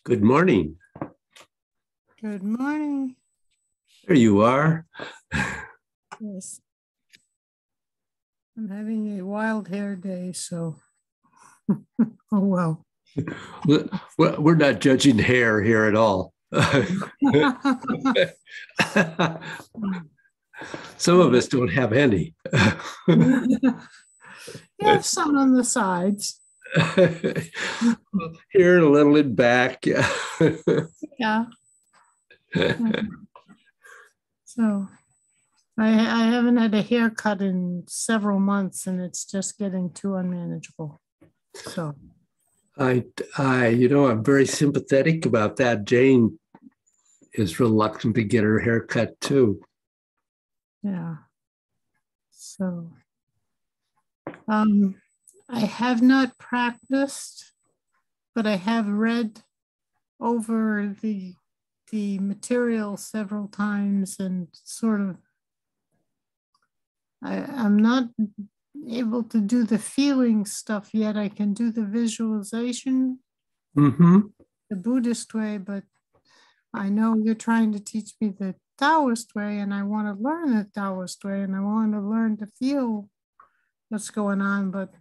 Good morning. Good morning. There you are. Yes. I'm having a wild hair day, so oh well. We're not judging hair here at all. Some of us don't have any. Yeah, some on the sides. Here and a little in back. Yeah. So I haven't had a haircut in several months, and it's just getting too unmanageable. So I'm very sympathetic about that. Jane is reluctant to get her hair cut too. yeah. So I have not practiced, but I have read over the material several times and sort of I'm not able to do the feeling stuff yet. I can do the visualization the Buddhist way, but I know you're trying to teach me the Taoist way, and I want to learn the Taoist way, and I want to learn to feel what's going on, but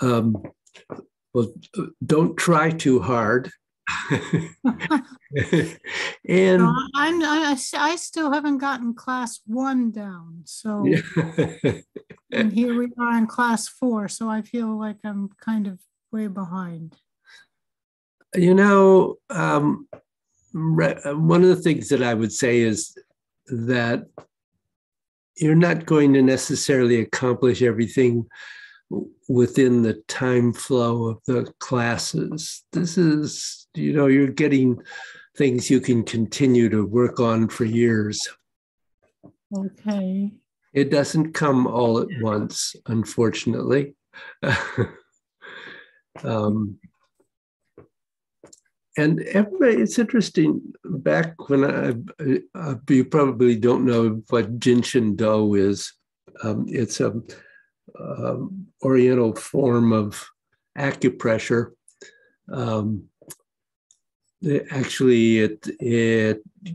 well, don't try too hard. And no, I still haven't gotten class 1 down. So and here we are in class 4. So I feel like I'm kind of way behind. One of the things that I would say is that you're not going to necessarily accomplish everything within the time flow of the classes. This is, you're getting things you can continue to work on for years. Okay. It doesn't come all at once, unfortunately. And everybody, it's interesting, back when you probably don't know what Jinshin Do is. It's a Oriental form of acupressure. It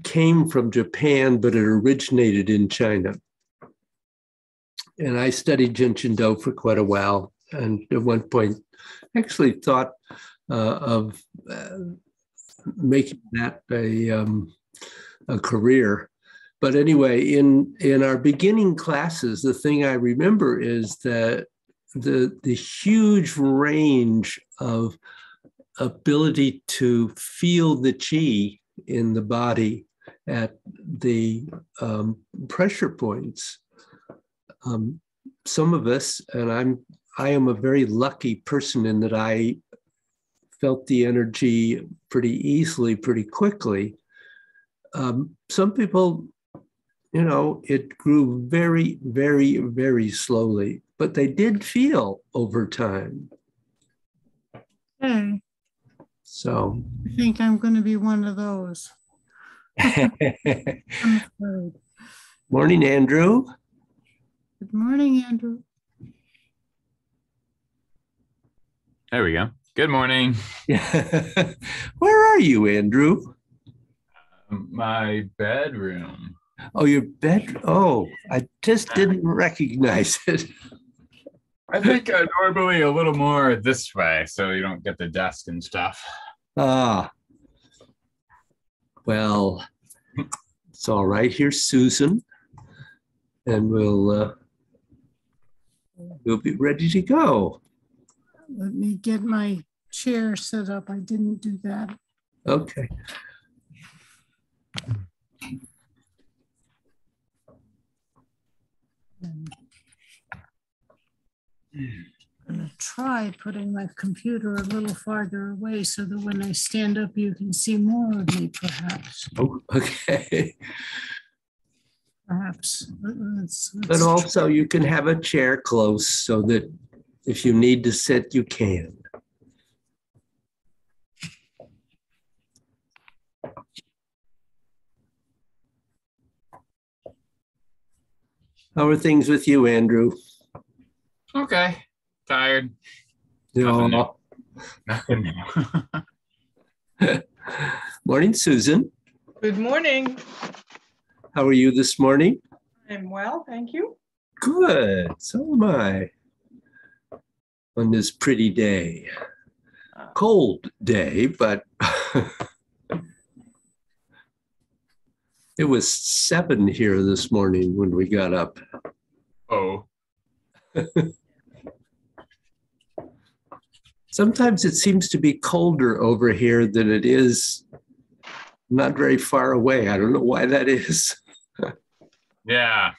came from Japan, but it originated in China. And I studied Jinshin Do for quite a while, and at one point actually thought of making that a career. But anyway, in our beginning classes, the thing I remember is that the huge range of ability to feel the chi in the body at the pressure points. Some of us, and I am a very lucky person in that I felt the energy pretty easily, pretty quickly. Some people, it grew very, very, very slowly, but they did feel over time. Okay. So I think I'm going to be one of those. I'm afraid. Morning, Andrew. Good morning, Andrew. There we go. Good morning. Where are you, Andrew? My bedroom. Oh, your bedroom. Oh, I just didn't recognize it. I think normally a little more this way, so you don't get the desk and stuff. Ah. Well, it's all right. Here's Susan, and we'll be ready to go. Let me get my chair set up. I didn't do that. Okay. I'm going to try putting my computer a little farther away so that when I stand up, you can see more of me, perhaps. Oh, okay. Perhaps. But also you can have a chair close so that if you need to sit, you can. How are things with you, Andrew? Okay. Tired. No. Nothing new. Morning, Susan. Good morning. How are you this morning? I'm well, thank you. Good. So am I. On this pretty day. Cold day, but it was 7 here this morning when we got up. Oh, Sometimes it seems to be colder over here than it is not very far away. I don't know why that is. yeah.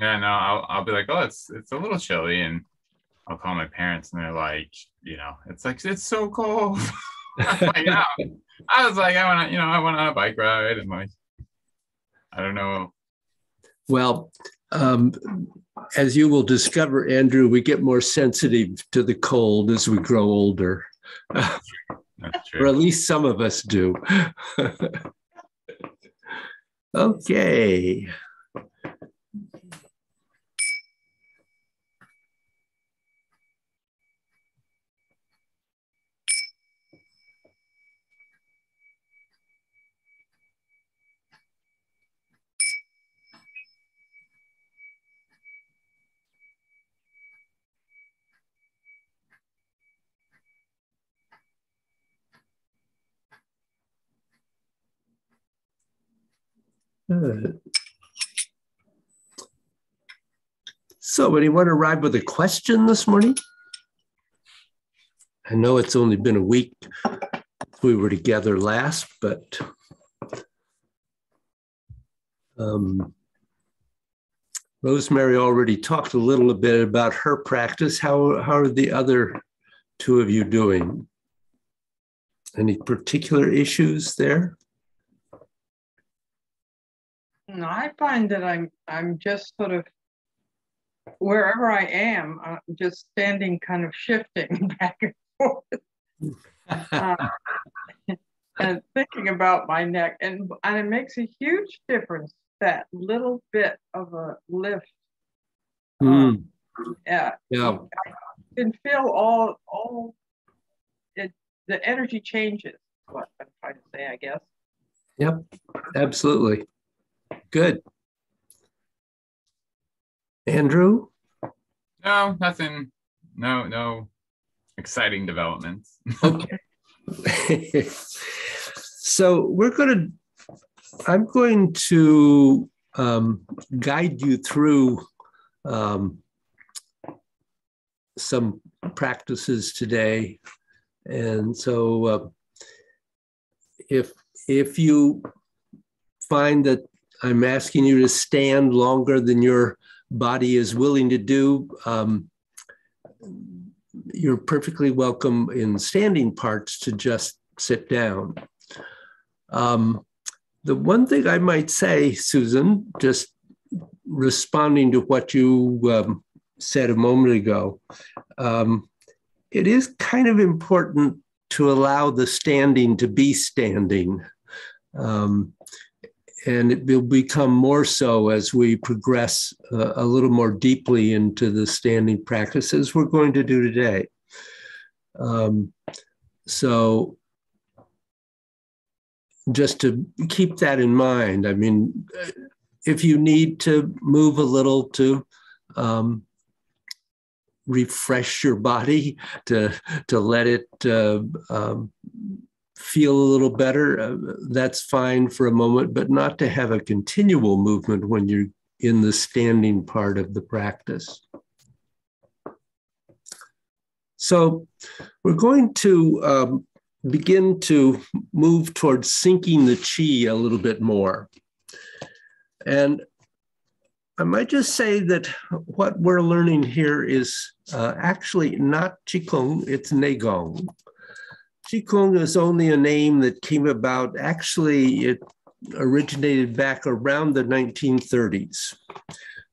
Yeah, no, I'll be like, oh, it's a little chilly, and I'll call my parents, and they're like, it's so cold. I'm like, yeah. I was like, I went on a bike ride, and like, I don't know. Well, as you will discover, Andrew, we get more sensitive to the cold as we grow older. That's true. Or at least some of us do. Okay. So, anyone arrive with a question this morning? I know it's only been a week we were together last, but Rosemary already talked a little bit about her practice. How are the other two of you doing? Any particular issues there? No, I find that I'm just sort of wherever I am, I'm just standing, kind of shifting back and forth, and thinking about my neck, and it makes a huge difference. That little bit of a lift. Yeah. I can feel all it. The energy changes. What I'm trying to say, I guess. Yep, absolutely. Good. Andrew? No, nothing. No exciting developments. Okay. So I'm going to guide you through some practices today. And so if you find that I'm asking you to stand longer than your body is willing to do, you're perfectly welcome in standing parts to just sit down. The one thing I might say, Susan, just responding to what you said a moment ago, it is kind of important to allow the standing to be standing. And it will become more so as we progress a little more deeply into the standing practices we're going to do today. So just to keep that in mind, I mean, if you need to move a little to refresh your body, to let it feel a little better, that's fine for a moment, but not to have a continual movement when you're in the standing part of the practice. So we're going to begin to move towards syncing the qi a little bit more. And I might just say that what we're learning here is actually not Qigong, it's Neigong. Qigong is only a name that came about, actually it originated back around the 1930s.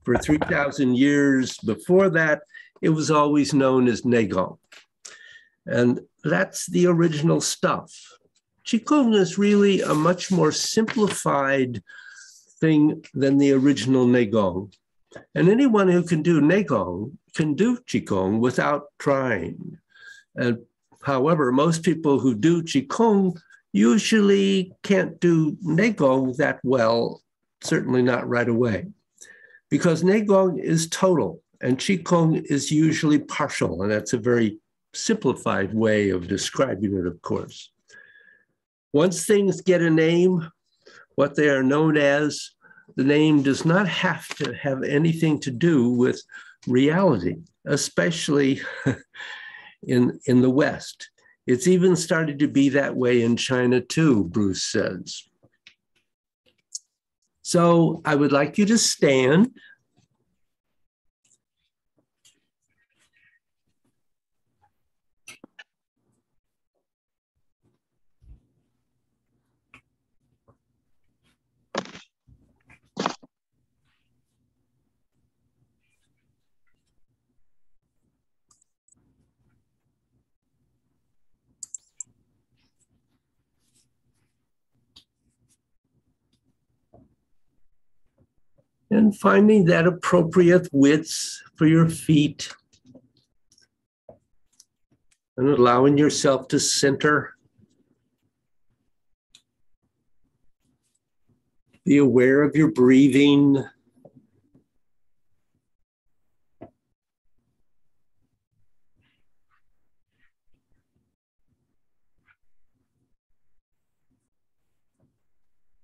For 3,000 years before that, it was always known as Neigong. And that's the original stuff. Qigong is really a much more simplified thing than the original Neigong. And anyone who can do Neigong can do Qigong without trying. And However, most people who do Qigong usually can't do Neigong that well, certainly not right away, because Neigong is total and Qigong is usually partial, and that's a very simplified way of describing it, of course. Once things get a name, what they are known as, the name does not have to have anything to do with reality, especially in the West. It's even started to be that way in China too, Bruce says. So I would like you to stand. And finding that appropriate width for your feet and allowing yourself to center. Be aware of your breathing.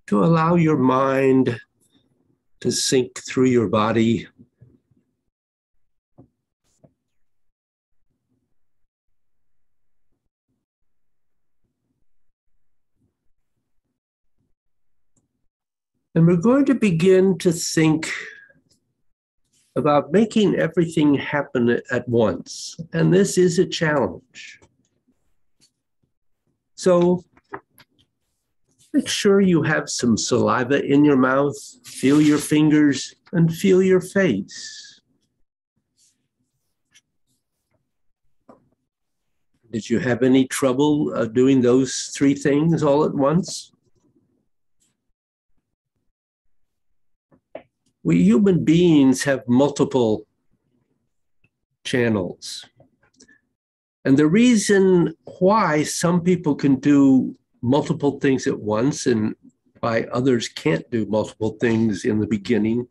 To allow your mind to sink through your body. And we're going to begin to think about making everything happen at once. And this is a challenge. So make sure you have some saliva in your mouth, feel your fingers, and feel your face. Did you have any trouble doing those three things all at once? We human beings have multiple channels. And the reason why some people can do multiple things at once and why others can't do multiple things in the beginning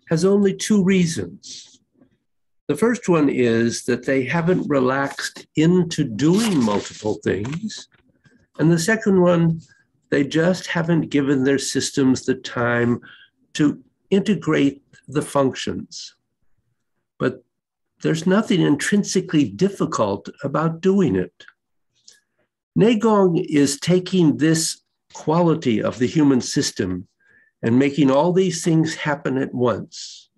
has only two reasons. The first one is that they haven't relaxed into doing multiple things. And the second one, they just haven't given their systems the time to integrate the functions. But there's nothing intrinsically difficult about doing it. Neigong is taking this quality of the human system and making all these things happen at once.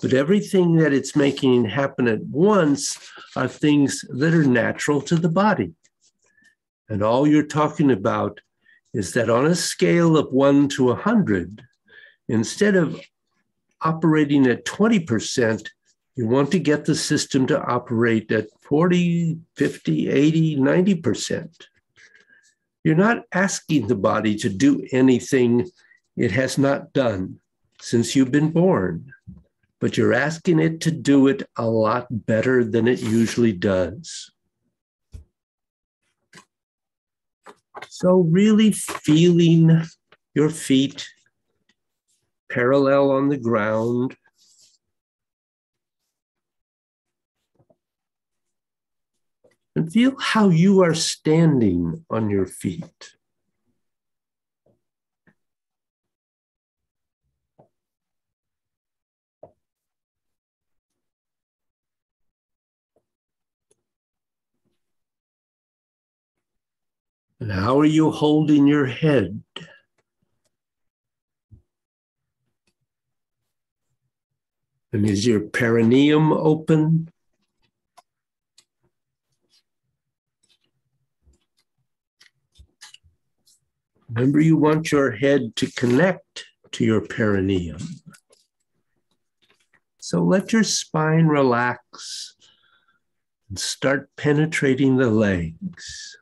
But everything that it's making happen at once are things that are natural to the body. And all you're talking about is that on a scale of 1 to 100, instead of operating at 20%, you want to get the system to operate at 40, 50, 80, 90%. You're not asking the body to do anything it has not done since you've been born, but you're asking it to do it a lot better than it usually does. So really feeling your feet parallel on the ground. And feel how you are standing on your feet. And how are you holding your head? And is your perineum open? Remember, you want your head to connect to your perineum. So let your spine relax and start penetrating the legs.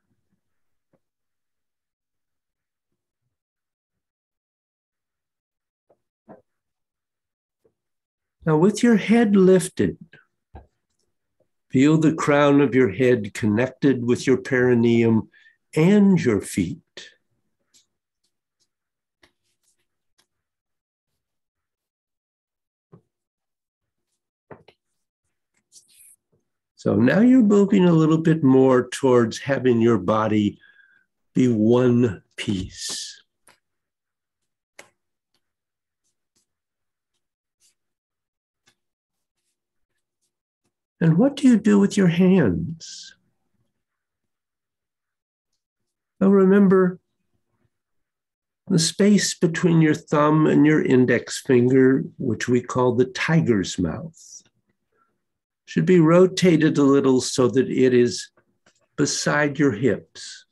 Now, with your head lifted, Feel the crown of your head connected with your perineum and your feet. So now you're moving a little bit more towards having your body be one piece. And what do you do with your hands? Now remember, the space between your thumb and your index finger, which we call the tiger's mouth, should be rotated a little so that it is beside your hips.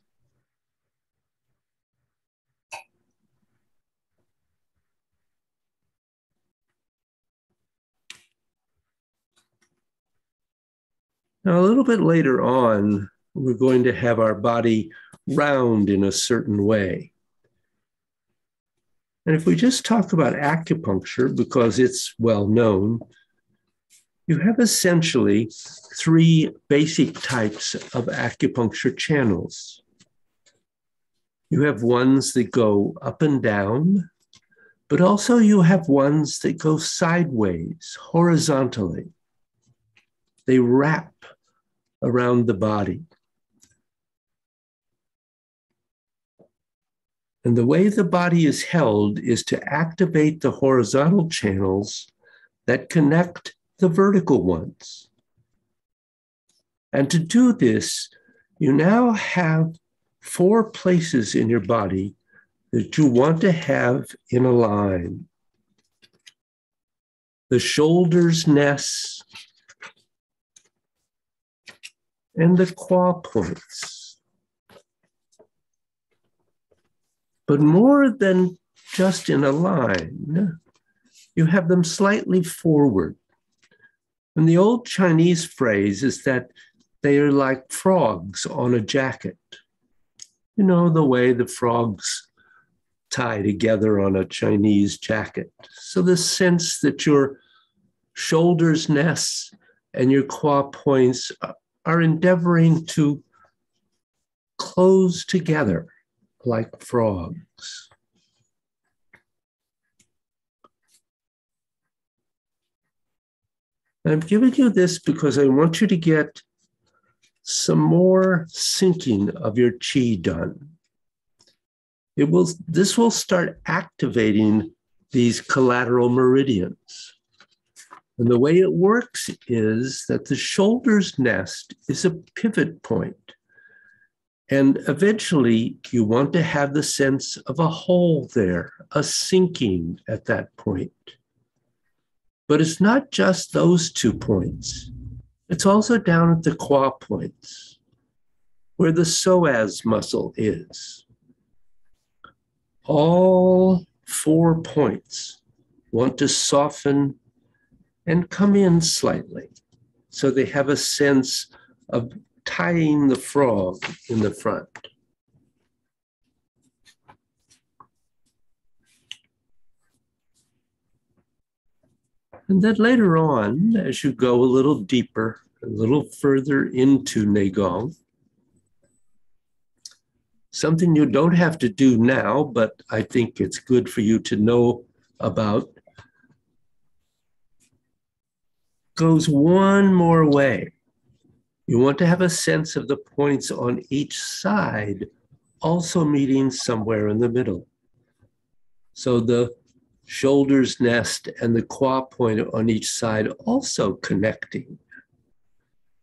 Now, a little bit later on, we're going to have our body round in a certain way. And if we just talk about acupuncture, because it's well known, you have essentially three basic types of acupuncture channels. You have ones that go up and down, but also you have ones that go sideways, horizontally. They wrap around the body. And the way the body is held is to activate the horizontal channels that connect the vertical ones. And to do this, you now have 4 places in your body that you want to have in a line. The shoulder's nest and the qua points. But more than just in a line, you have them slightly forward. And the old Chinese phrase is that they are like frogs on a jacket. You know, the way the frogs tie together on a Chinese jacket. So the sense that your shoulders nests and your qua points are endeavoring to close together like frogs. I'm giving you this because I want you to get some more syncing of your qi done. This will start activating these collateral meridians. And the way it works is that the shoulder's nest is a pivot point. And eventually you want to have the sense of a hole there, a sinking at that point. But it's not just those 2 points. It's also down at the qua points, where the psoas muscle is. All 4 points want to soften and come in slightly, so they have a sense of tying the frog in the front. And then later on, as you go a little deeper, a little further into Neigong, something you don't have to do now, but I think it's good for you to know about, goes one more way. You want to have a sense of the points on each side also meeting somewhere in the middle. So the shoulder's nest and the qua point on each side also connecting,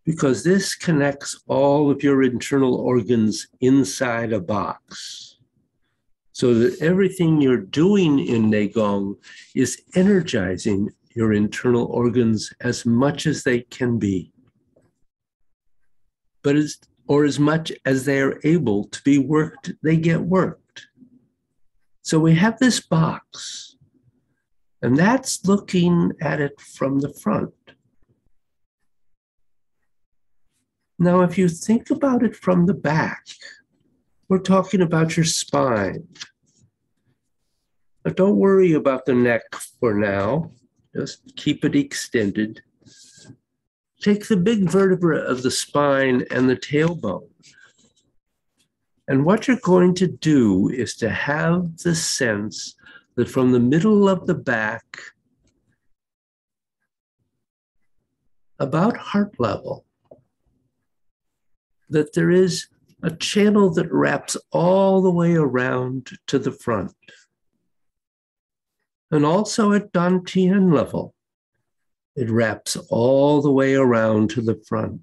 because this connects all of your internal organs inside a box, so that everything you're doing in Neigong is energizing your internal organs as much as they can be, but as much as they are able to be worked, they get worked. So we have this box, and that's looking at it from the front. Now, if you think about it from the back, we're talking about your spine. But don't worry about the neck for now. Just keep it extended. take the big vertebra of the spine and the tailbone. And what you're going to do is to have the sense that from the middle of the back, about heart level, that there is a channel that wraps all the way around to the front. And also at Dantian level, it wraps all the way around to the front.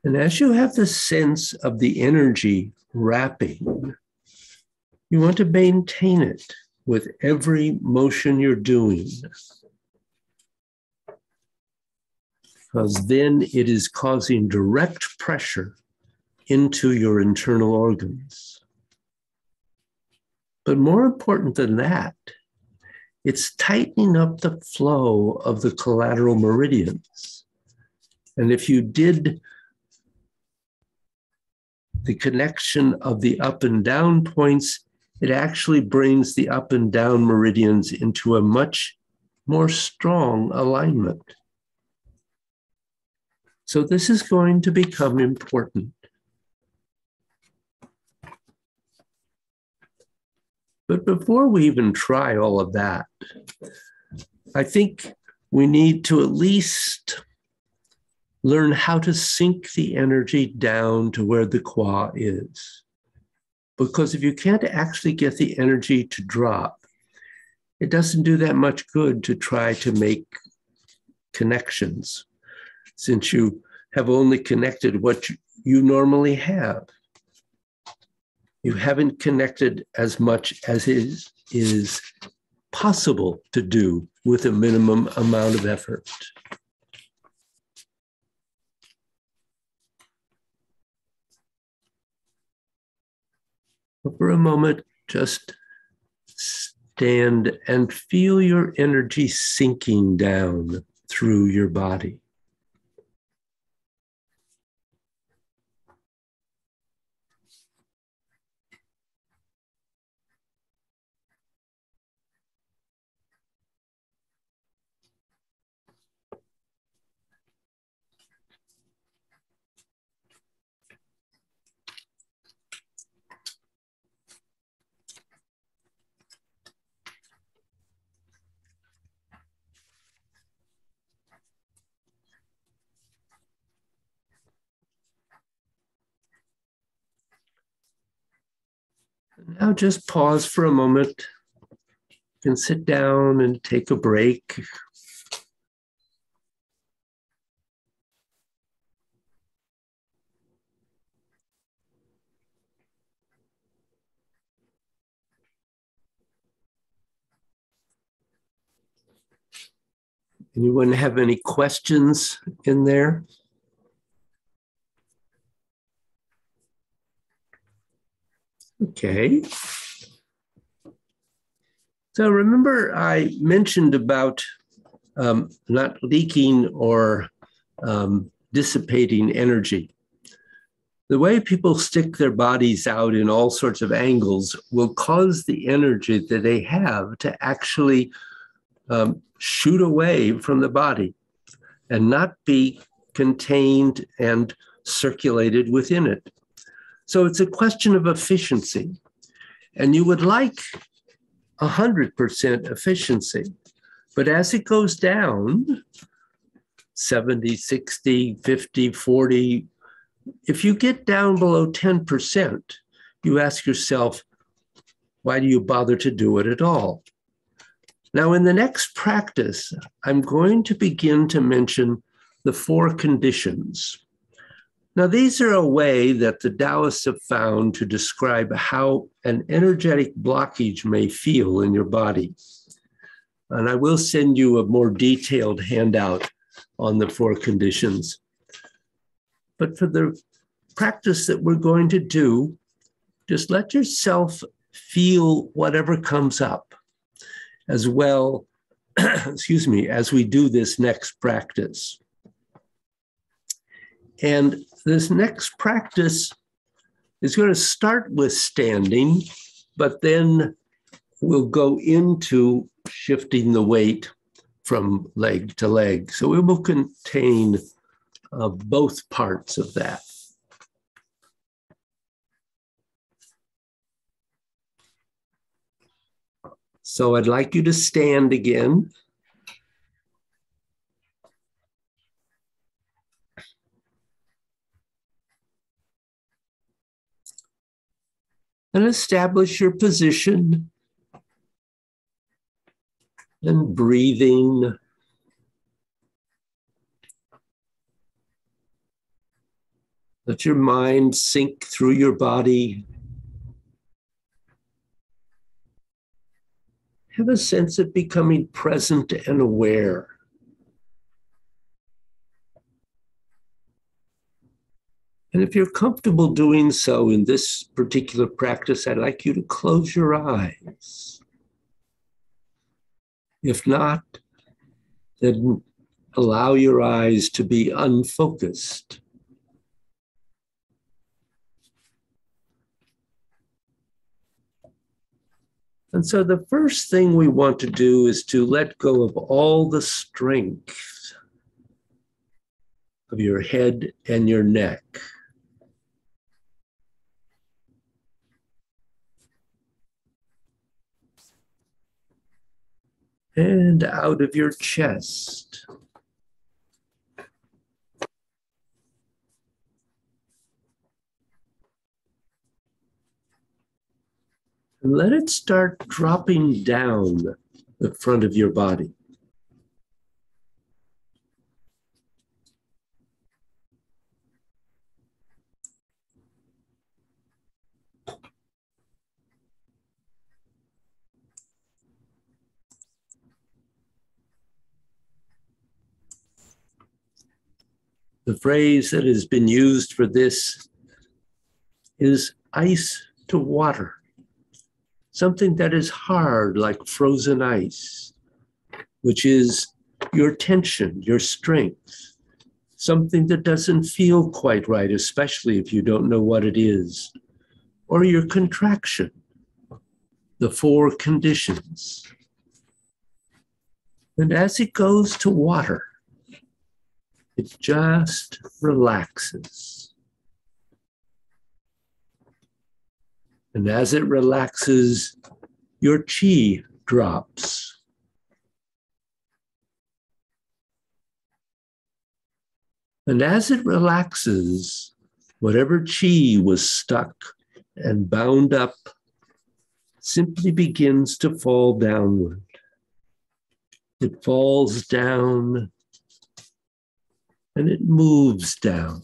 And as you have the sense of the energy wrapping, you want to maintain it with every motion you're doing, because then it is causing direct pressure into your internal organs. But more important than that, it's tightening up the flow of the collateral meridians. And if you did the connection of the up and down points, it actually brings the up and down meridians into a much more strong alignment. So this is going to become important. But before we even try all of that, I think we need to at least learn how to sink the energy down to where the Kwa is. Because if you can't actually get the energy to drop, it doesn't do that much good to try to make connections, since you have only connected what you normally have. You haven't connected as much as is possible to do with a minimum amount of effort. For a moment, just stand and feel your energy sinking down through your body. Now just pause for a moment. You can sit down and take a break. Anyone have any questions in there? Okay. So remember I mentioned about not leaking or dissipating energy. The way people stick their bodies out in all sorts of angles will cause the energy that they have to actually shoot away from the body and not be contained and circulated within it. So it's a question of efficiency. And you would like 100% efficiency. But as it goes down, 70, 60, 50, 40, if you get down below 10%, you ask yourself, why do you bother to do it at all? Now, in the next practice, I'm going to begin to mention the 4 conditions. Now, these are a way that the Taoists have found to describe how an energetic blockage may feel in your body. And I will send you a more detailed handout on the 4 conditions. But for the practice that we're going to do, just let yourself feel whatever comes up as well, excuse me, as we do this next practice. And this next practice is going to start with standing, but then we'll go into shifting the weight from leg to leg. So it will contain both parts of that. So I'd like you to stand again. And establish your position and breathing. Let your mind sink through your body. Have a sense of becoming present and aware. And if you're comfortable doing so in this particular practice, I'd like you to close your eyes. If not, then allow your eyes to be unfocused. And so the first thing we want to do is to let go of all the strength of your head and your neck. And out of your chest. And let it start dropping down the front of your body. The phrase that has been used for this is ice to water. Something that is hard, like frozen ice, which is your tension, your strength, something that doesn't feel quite right, especially if you don't know what it is, or your contraction, the 4 conditions. And as it goes to water, it just relaxes. And as it relaxes, your chi drops. And as it relaxes, whatever chi was stuck and bound up simply begins to fall downward. It falls down and it moves down.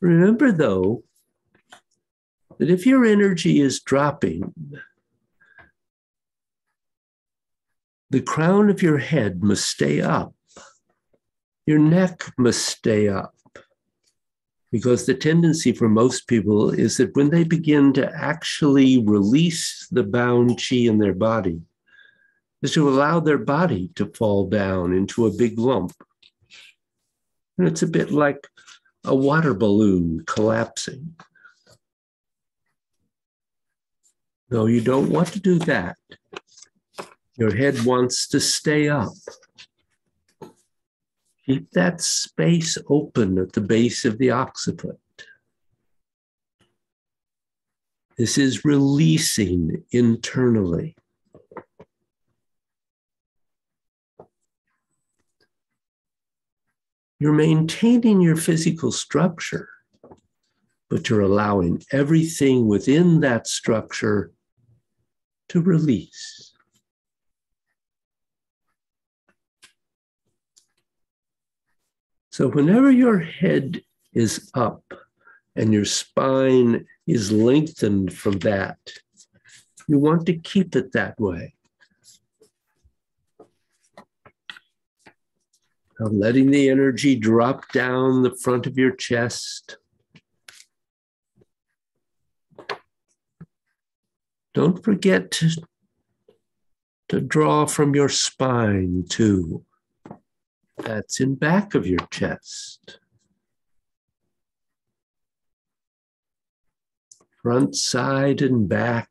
Remember, though, that if your energy is dropping, the crown of your head must stay up. Your neck must stay up. Because the tendency for most people is that when they begin to actually release the bound chi in their body, is to allow their body to fall down into a big lump. And it's a bit like a water balloon collapsing. No, you don't want to do that. Your head wants to stay up. Keep that space open at the base of the occiput. This is releasing internally. You're maintaining your physical structure, but you're allowing everything within that structure to release. So whenever your head is up and your spine is lengthened from that, you want to keep it that way. Now letting the energy drop down the front of your chest. Don't forget to draw from your spine too. That's in back of your chest. Front, side, and back.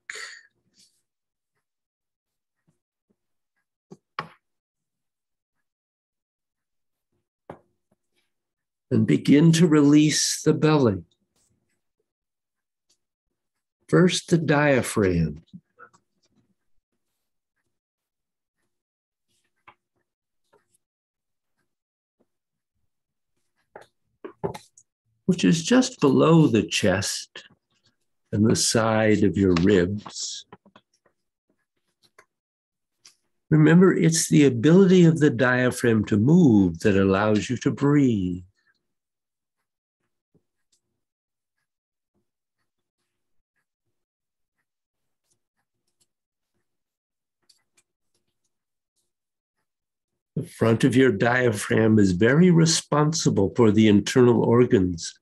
And begin to release the belly. First, the diaphragm. Which is just below the chest and the side of your ribs. Remember, it's the ability of the diaphragm to move that allows you to breathe. The front of your diaphragm is very responsible for the internal organs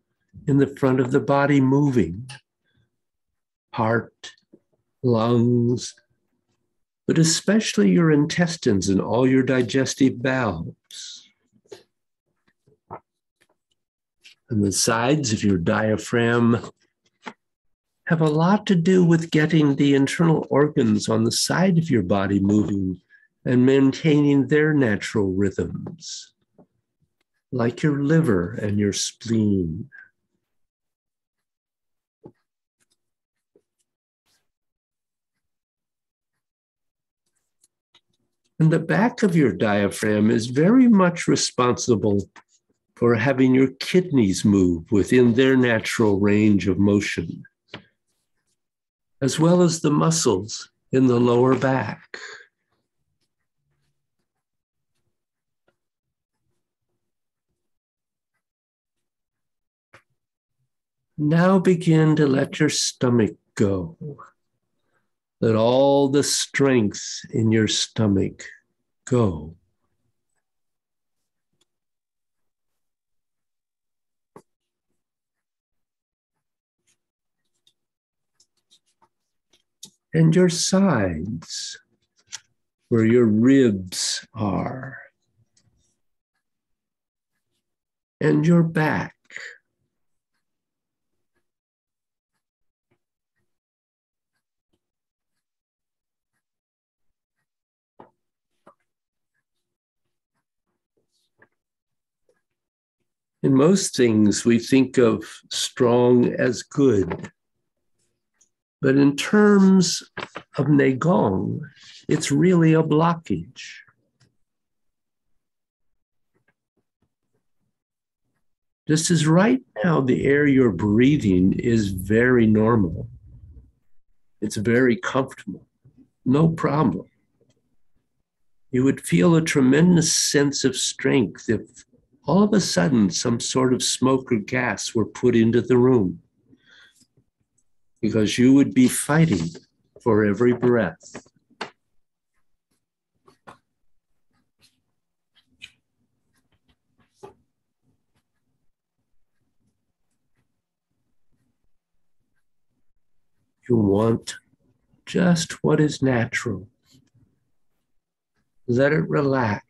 in the front of the body moving. Heart, lungs, but especially your intestines and all your digestive valves. And the sides of your diaphragm have a lot to do with getting the internal organs on the side of your body moving and maintaining their natural rhythms, like your liver and your spleen. And the back of your diaphragm is very much responsible for having your kidneys move within their natural range of motion, as well as the muscles in the lower back. Now begin to let your stomach go. Let all the strength in your stomach go. And your sides, where your ribs are, and your back. In most things, we think of strong as good. But in terms of Neigong, it's really a blockage. Just as right now, the air you're breathing is very normal. It's very comfortable, no problem. You would feel a tremendous sense of strength if all of a sudden some sort of smoke or gas were put into the room, because you would be fighting for every breath. You want just what is natural. Let it relax.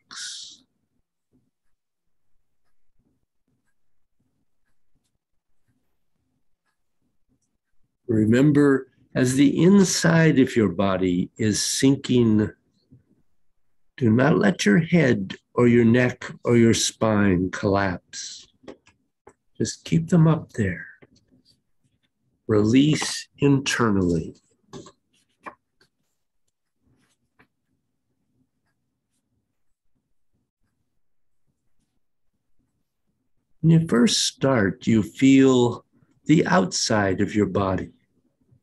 Remember, as the inside of your body is sinking, do not let your head or your neck or your spine collapse. Just keep them up there. Release internally. When you first start, you feel the outside of your body.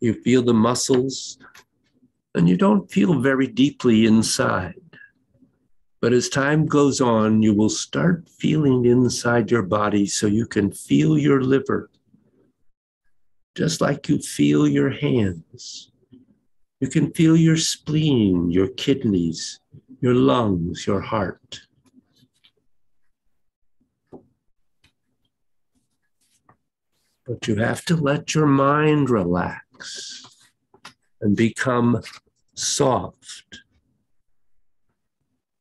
You feel the muscles, and you don't feel very deeply inside. But as time goes on, you will start feeling inside your body so you can feel your liver, just like you feel your hands. You can feel your spleen, your kidneys, your lungs, your heart. But you have to let your mind relax and become soft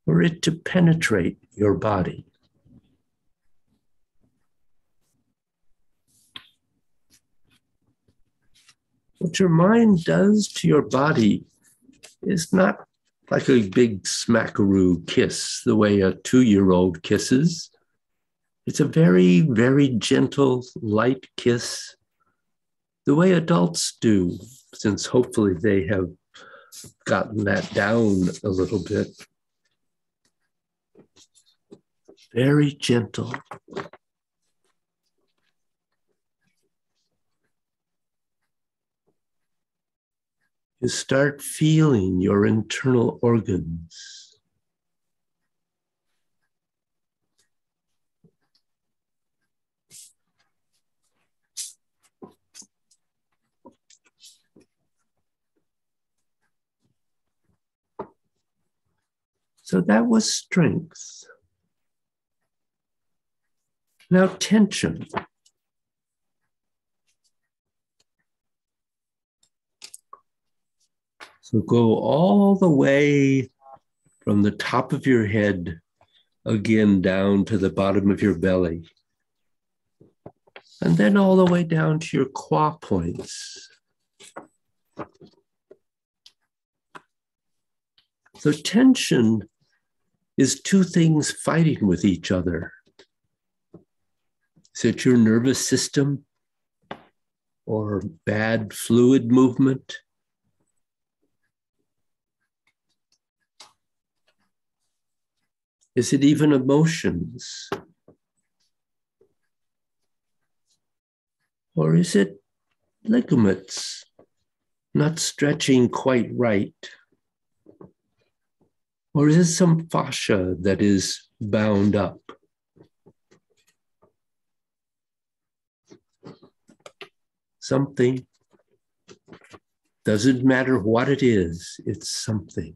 for it to penetrate your body. What your mind does to your body is not like a big smackaroo kiss, the way a 2-year-old kisses. It's a very, very gentle, light kiss, the way adults do, since hopefully they have gotten that down a little bit. Very gentle. You start feeling your internal organs. So that was strength. Now tension. So go all the way from the top of your head, again down to the bottom of your belly. And then all the way down to your qua points. So tension is two things fighting with each other. Is it your nervous system or bad fluid movement? Is it even emotions? Or is it ligaments not stretching quite right? Or is it some fascia that is bound up? Something. Doesn't matter what it is, it's something.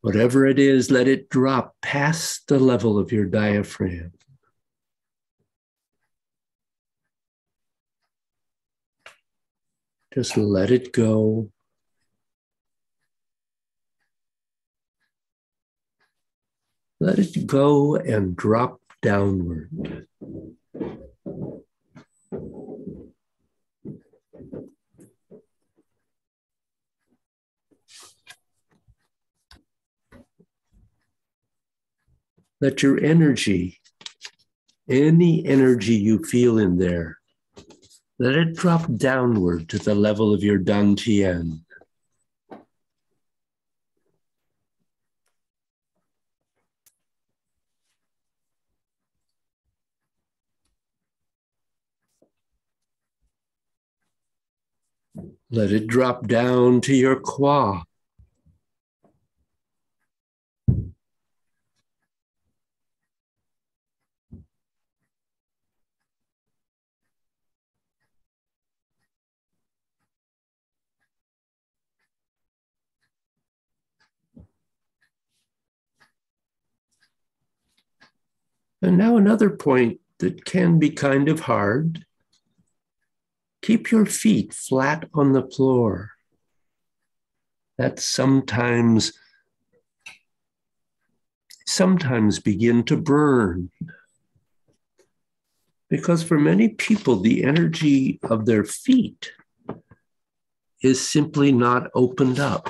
Whatever it is, let it drop past the level of your diaphragm. Just let it go. Let it go and drop downward. Let your energy, any energy you feel in there, let it drop downward to the level of your dantian. Let it drop down to your qua. And now another point that can be kind of hard. Keep your feet flat on the floor. That sometimes begin to burn. Because for many people, the energy of their feet is simply not opened up.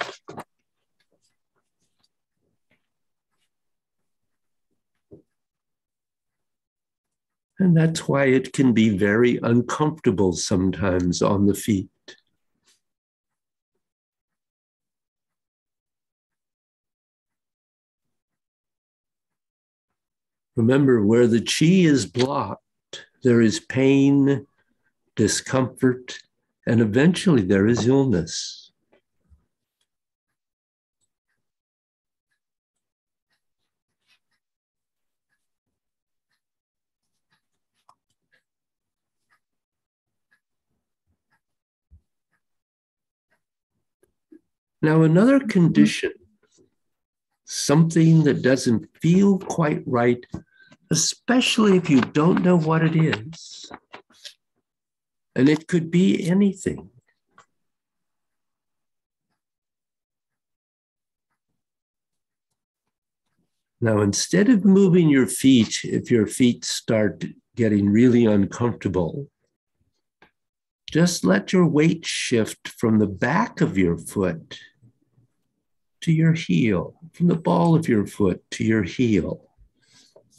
And that's why it can be very uncomfortable sometimes on the feet. Remember, where the chi is blocked, there is pain, discomfort, and eventually there is illness. Now, another condition, something that doesn't feel quite right, especially if you don't know what it is. And it could be anything. Now, instead of moving your feet, if your feet start getting really uncomfortable, just let your weight shift from the back of your foot to your heel, from the ball of your foot to your heel,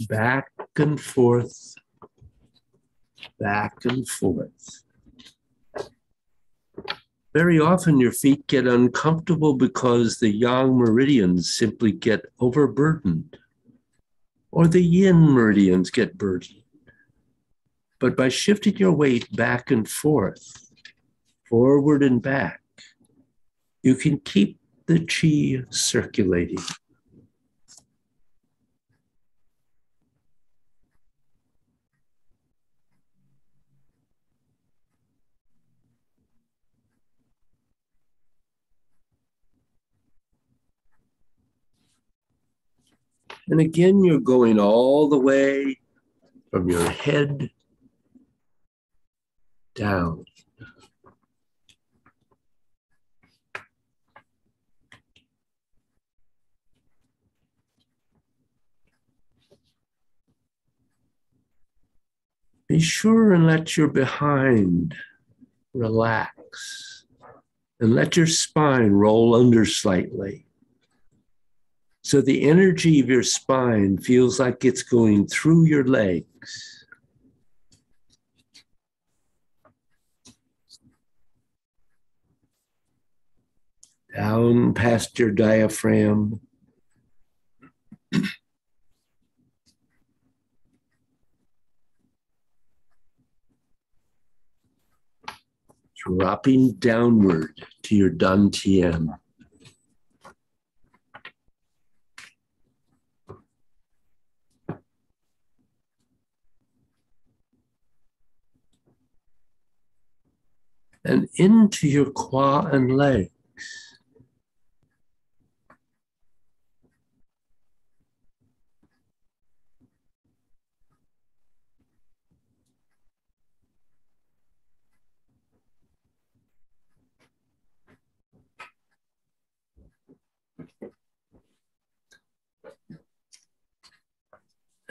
back and forth, back and forth. Very often your feet get uncomfortable because the yang meridians simply get overburdened, or the yin meridians get burdened. But by shifting your weight back and forth, forward and back, you can keep the qi circulating. And again, you're going all the way from your head down. Be sure and let your behind relax and let your spine roll under slightly. So the energy of your spine feels like it's going through your legs. Down past your diaphragm. Dropping downward to your dantian. And into your qua and legs.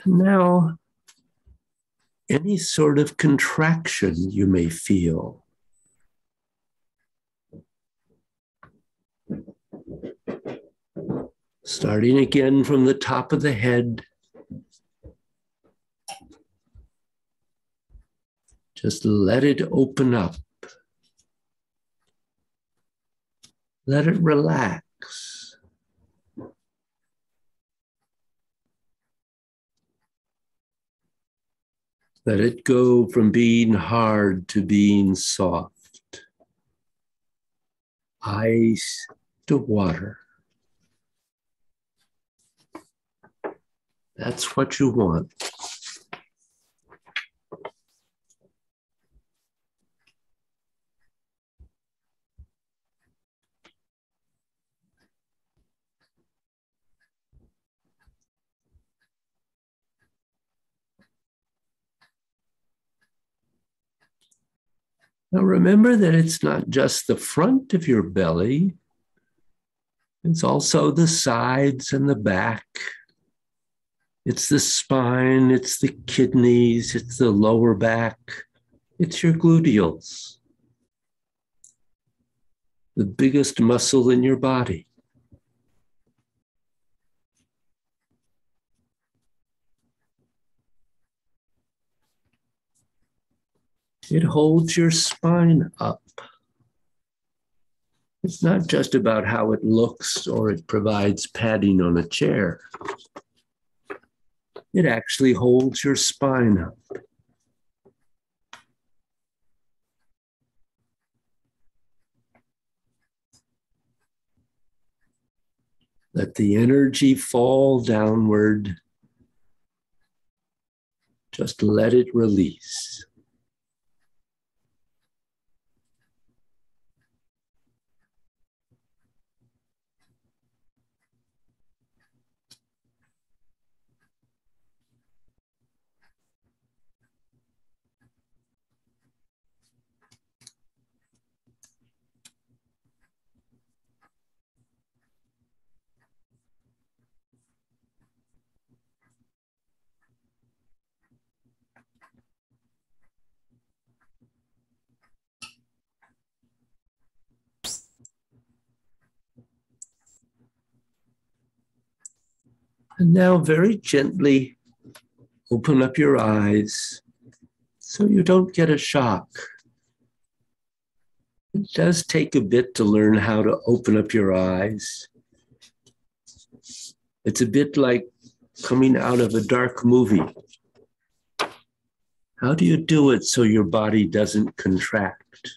Now, any sort of contraction you may feel. Starting again from the top of the head. Just let it open up. Let it relax. Let it go from being hard to being soft. Ice to water. That's what you want. Now remember that it's not just the front of your belly, it's also the sides and the back. It's the spine, it's the kidneys, it's the lower back, it's your gluteals, the biggest muscle in your body. It holds your spine up. It's not just about how it looks or it provides padding on a chair. It actually holds your spine up. Let the energy fall downward. Just let it release. And now very gently open up your eyes so you don't get a shock. It does take a bit to learn how to open up your eyes. It's a bit like coming out of a dark movie. How do you do it so your body doesn't contract?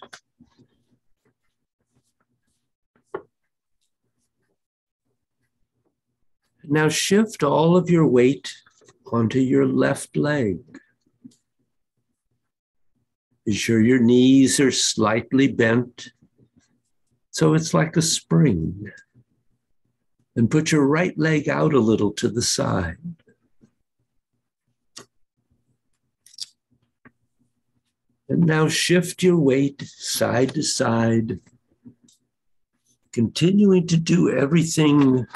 Now shift all of your weight onto your left leg. Be sure your knees are slightly bent, so it's like a spring. And put your right leg out a little to the side. And now shift your weight side to side, continuing to do everything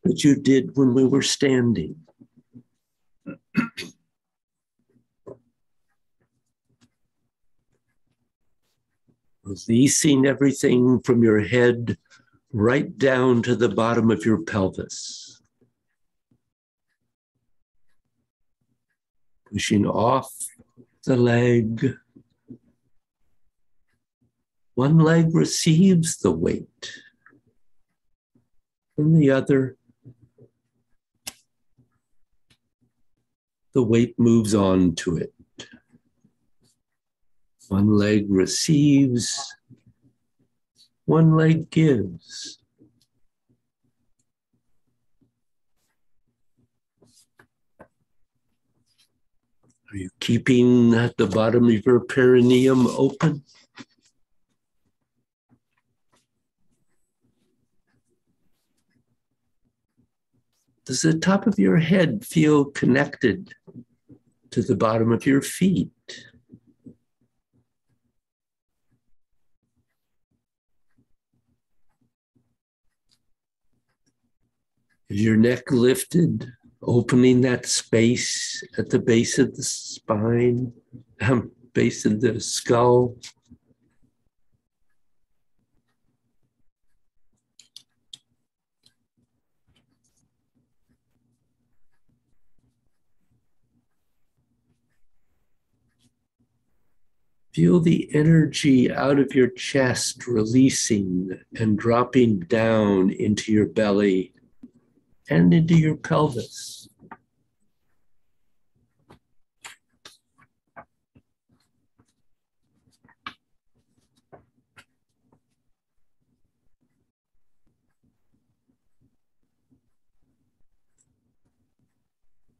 that you did when we were standing. Releasing everything from your head right down to the bottom of your pelvis. Pushing off the leg. One leg receives the weight, and the other, the weight moves on to it. One leg receives, one leg gives. Are you keeping at the bottom of your perineum open? Does the top of your head feel connected to the bottom of your feet? Is your neck lifted, opening that space at the base of the spine, base of the skull? Feel the energy out of your chest releasing and dropping down into your belly and into your pelvis.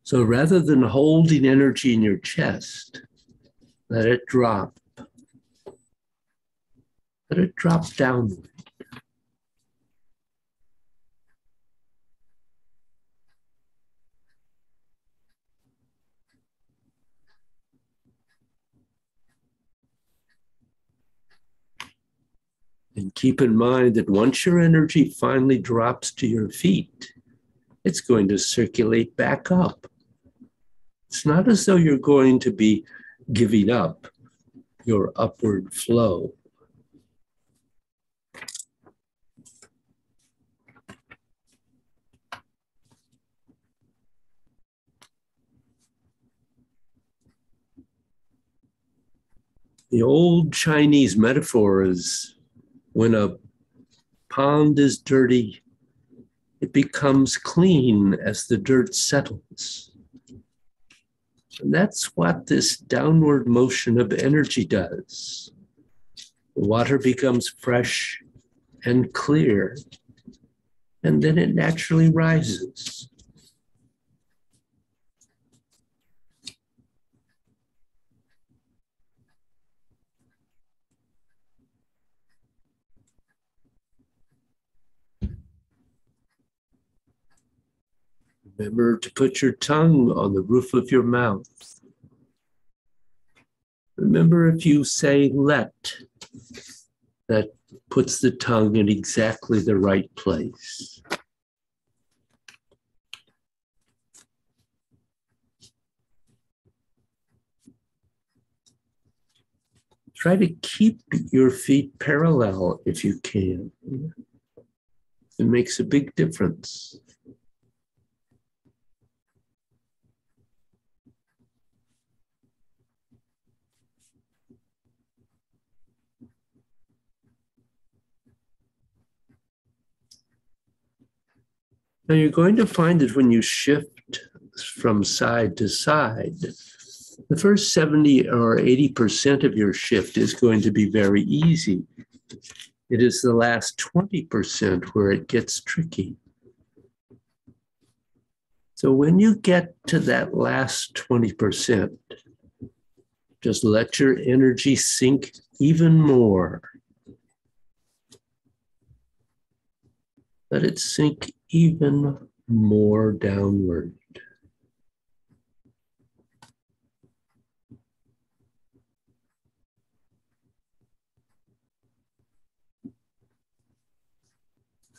So rather than holding energy in your chest, let it drop. Let it drop downward. And keep in mind that once your energy finally drops to your feet, it's going to circulate back up. It's not as though you're going to be giving up your upward flow. The old Chinese metaphor is when a pond is dirty, it becomes clean as the dirt settles. And that's what this downward motion of energy does. The water becomes fresh and clear, and then it naturally rises. Remember to put your tongue on the roof of your mouth. Remember, if you say let, that puts the tongue in exactly the right place. Try to keep your feet parallel if you can. It makes a big difference. Now you're going to find that when you shift from side to side, the first 70 or 80% of your shift is going to be very easy. It is the last 20% where it gets tricky. So when you get to that last 20%, just let your energy sink even more. Let it sink even more downward.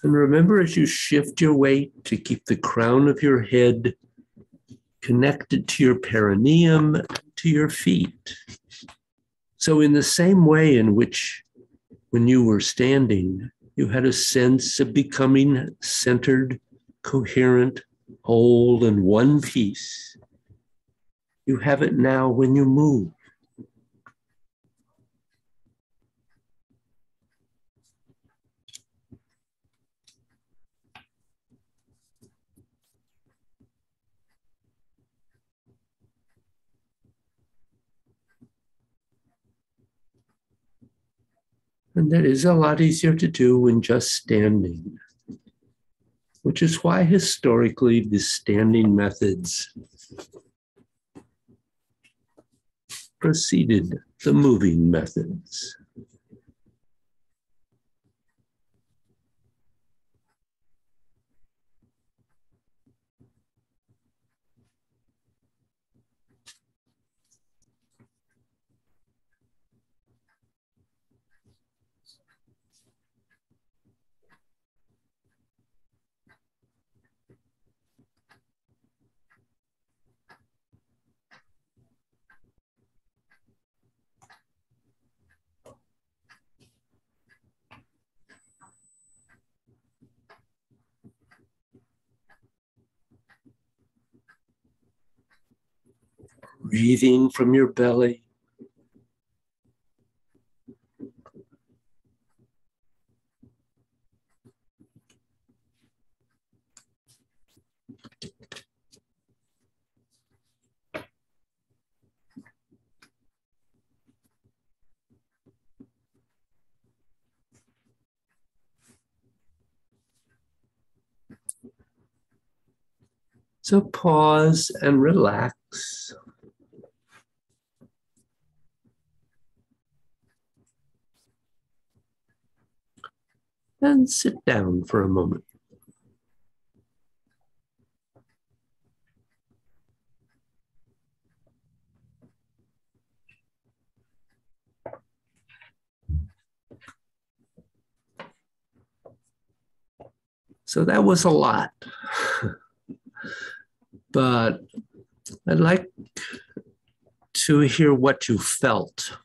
And remember, as you shift your weight, to keep the crown of your head connected to your perineum, to your feet. So in the same way in which when you were standing, you had a sense of becoming centered, coherent, whole, and one piece, you have it now when you move. And that is a lot easier to do when just standing, which is why historically the standing methods preceded the moving methods. Breathing from your belly. So pause and relax. And sit down for a moment. So that was a lot. But I'd like to hear what you felt.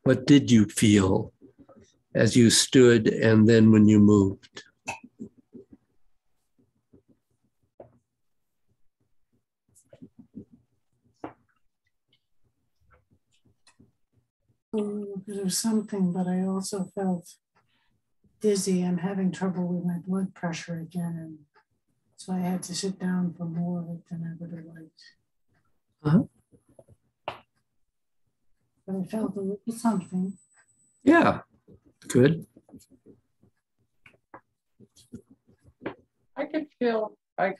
What did you feel as you stood and then when you moved? There's something, but I also felt dizzy. I'm having trouble with my blood pressure again, and so I had to sit down for more of it than I would have liked. But I felt a little something. Yeah, good. I could feel I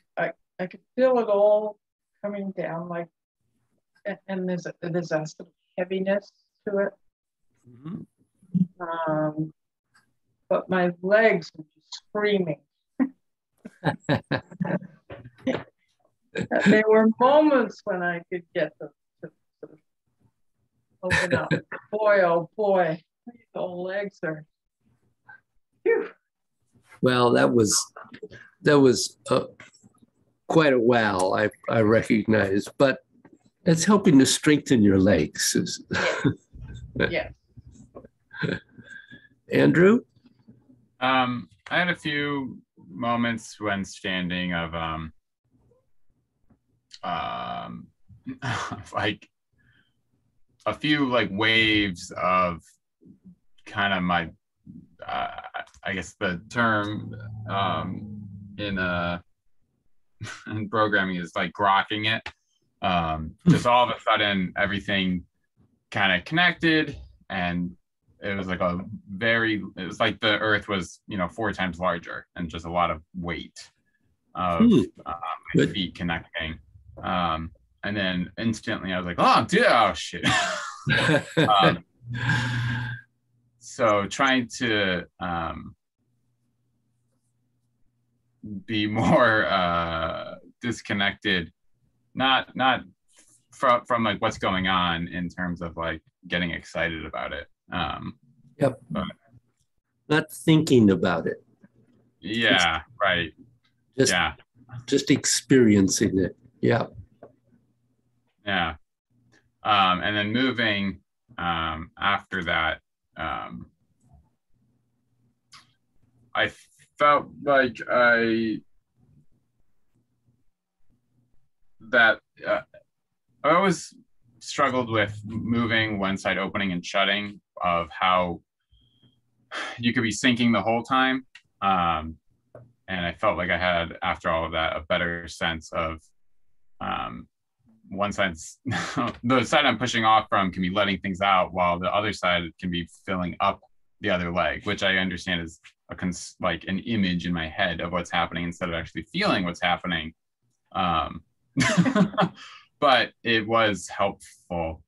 could feel it all coming down, like, and there's a sort of heaviness to it. Mm-hmm. But my legs were just screaming. There were moments when I could get them to sort of open up. Boy, oh boy, the legs are. Phew. Well, that was quite a while, I recognize, but it's helping to strengthen your legs. Yes. Andrew? I had a few moments when standing of like a few like waves of kind of my I guess the term in programming is like grokking it. Just all of a sudden everything kind of connected, and it was like it was like the earth was 4 times larger, and just a lot of weight of my feet connecting. And then instantly I was like, oh dude, oh shit. So trying to be more disconnected, not from like what's going on in terms of like getting excited about it. Yep. But, not thinking about it. Yeah, right. Just experiencing it. Yeah. Yeah. And then moving after that, I felt like I always struggled with moving one side opening and shutting, of how you could be sinking the whole time. And I felt like I had, after all of that, a better sense of one side's the side I'm pushing off from can be letting things out, while the other side can be filling up the other leg, which I understand is like an image in my head of what's happening instead of actually feeling what's happening. But it was helpful.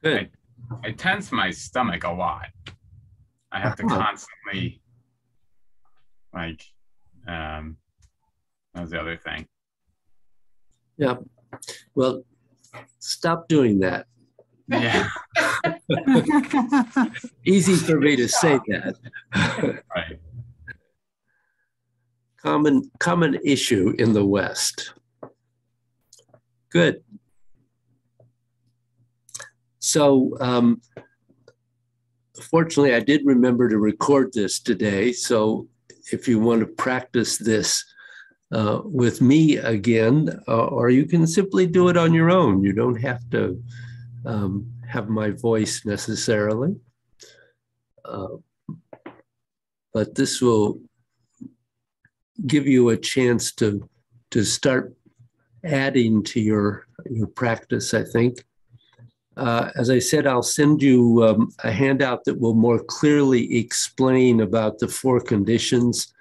Good. I tense my stomach a lot. I have to constantly, like, that was the other thing. Yeah. Well, stop doing that. Yeah. Easy for me to say that. Right. Common issue in the West. Good. So, fortunately, I did remember to record this today. So if you want to practice this with me again, or you can simply do it on your own. You don't have to have my voice necessarily. But this will give you a chance to start adding to your practice, I think. As I said, I'll send you a handout that will more clearly explain about the 4 conditions,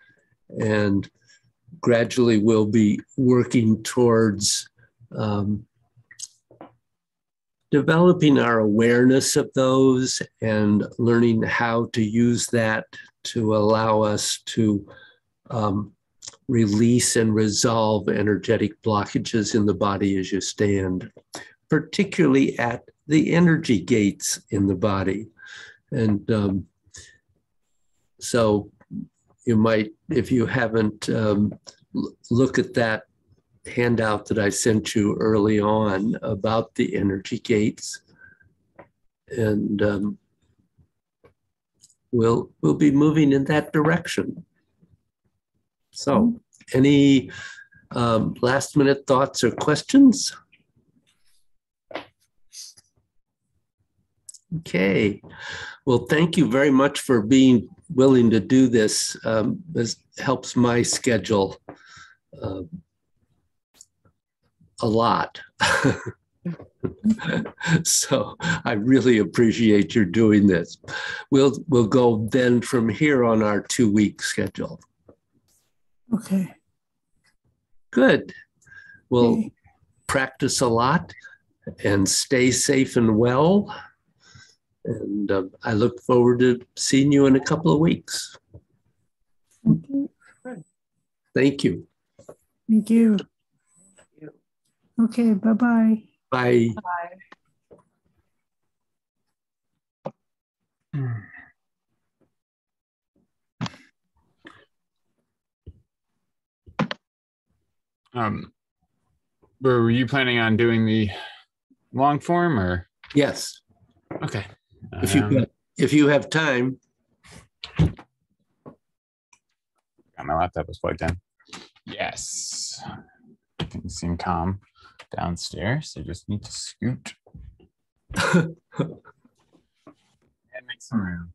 and gradually we'll be working towards developing our awareness of those and learning how to use that to allow us to release and resolve energetic blockages in the body as you stand, particularly at the energy gates in the body. And so you might, if you haven't, look at that handout that I sent you early on about the energy gates. And we'll be moving in that direction. So any last minute thoughts or questions? Okay. Well, thank you very much for being willing to do this. This helps my schedule a lot. So I really appreciate your doing this. We'll go then from here on our 2-week schedule. Okay. Good. Well, practice a lot and stay safe and well. And I look forward to seeing you in a couple of weeks. Thank you. Thank you. Okay, bye-bye. Bye. Were you planning on doing the long form or? Yes. Okay. If you have time. My laptop was plugged in. Yes. Things seem calm downstairs. I just need to scoot and make some room.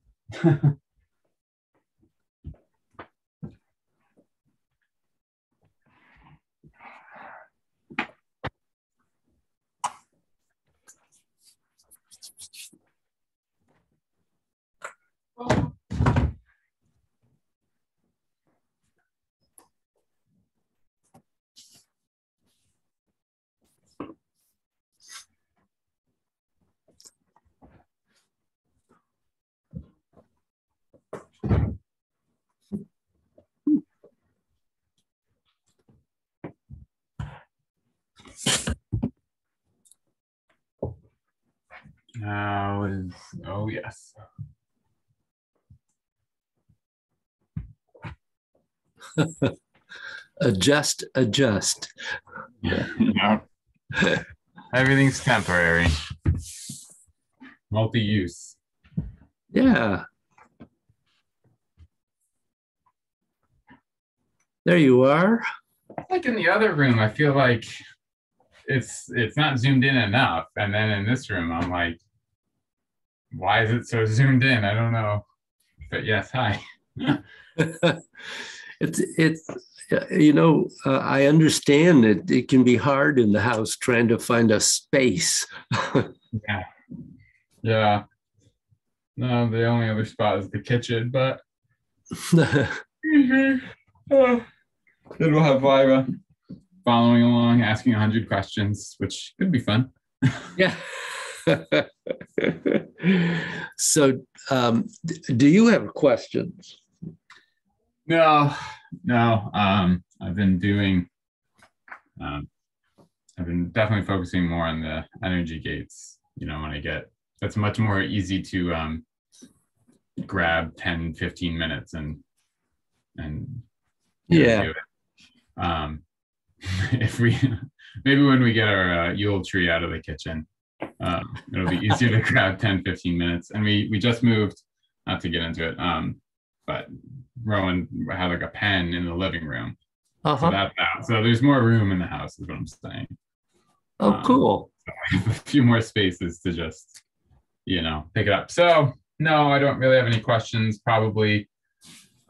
is, oh yes. Adjust, adjust. Yeah. Everything's temporary. Multi-use. Yeah. There you are. Like in the other room, I feel like it's not zoomed in enough. And then in this room, I'm like, why is it so zoomed in? I don't know. But yes, hi. It's I understand that it can be hard in the house trying to find a space. Yeah. Yeah. No, the only other spot is the kitchen, but it'll have Lyra following along, asking 100 questions, which could be fun. Yeah. So, do you have questions? No. I've been doing, I've been definitely focusing more on the energy gates. When I get, that's much more easy to grab 10, 15 minutes and Yeah. do it. If we, maybe when we get our Yule tree out of the kitchen, it'll be easier to grab 10, 15 minutes. And we just moved, not to get into it, but Rowan had like a pen in the living room. So that's out. So there's more room in the house is what I'm saying. Oh, cool. So I have a few more spaces to just, pick it up. So no, I don't really have any questions. Probably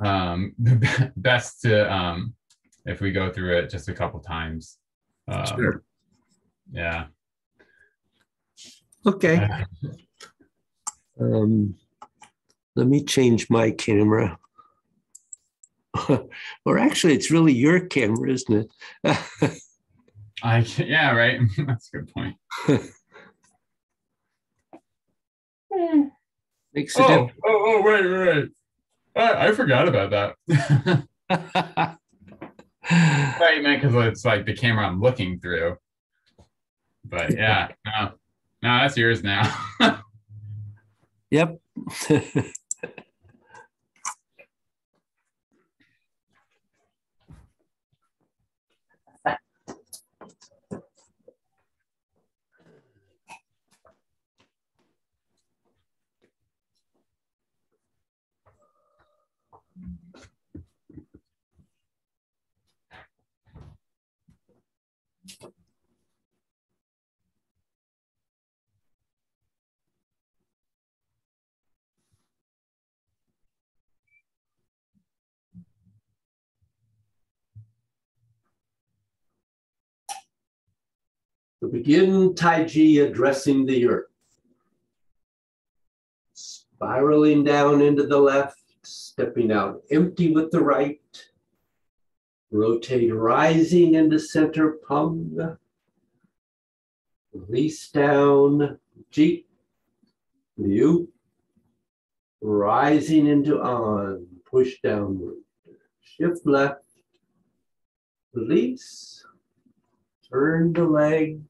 best to, if we go through it just a couple times. Sure. Yeah. Okay. Let me change my camera. Or actually, it's really your camera, isn't it? Yeah, right. That's a good point. Makes a difference. Right. I forgot about that. I thought you meant because it's like the camera I'm looking through. But yeah, no, that's yours now. Yep. To begin Taiji addressing the earth. Spiraling down into the left, stepping out empty with the right. Rotate rising into center palm. Release down, Ji, Liu. Rising into on, push downward. Shift left, release. Turn the leg.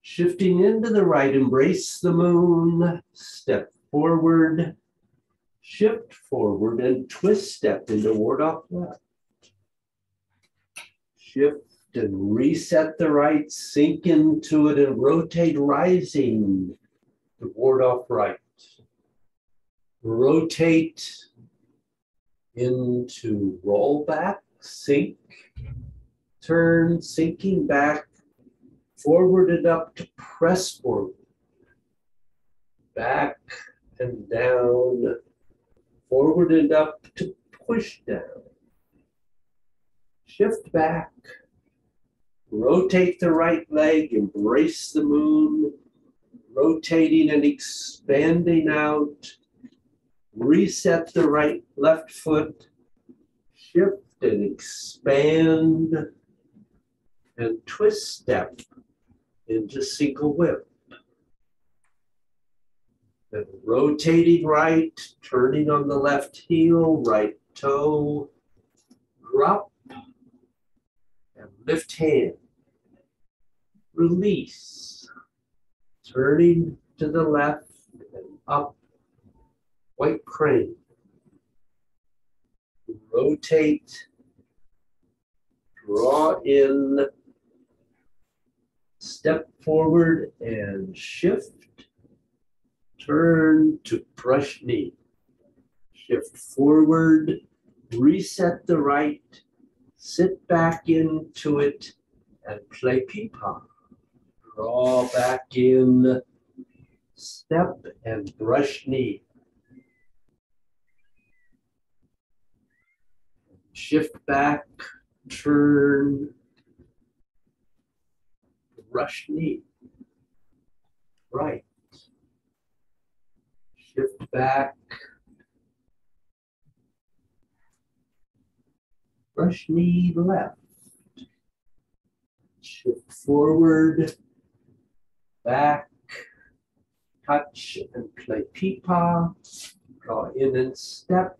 Shifting into the right, embrace the moon. Step forward. Shift forward and twist step into ward off left. Shift and reset the right, sink into it and rotate rising to ward off right. Rotate into roll back, sink, turn, sinking back, forward and up to press forward. Back and down, forward and up to push down. Shift back, rotate the right leg, embrace the moon, rotating and expanding out. Reset the left foot, shift and expand, and twist step into single whip. Then rotating right, turning on the left heel, right toe, drop, and lift hand. Release, turning to the left and up, white crane. Rotate, draw in, step forward and shift, turn to brush knee. Shift forward, reset the right, sit back into it and play peepaw. Draw back in, step and brush knee. Shift back, turn, brush knee. Right. Shift back, brush knee left. Shift forward, back, touch and play peepaw. Draw in and step.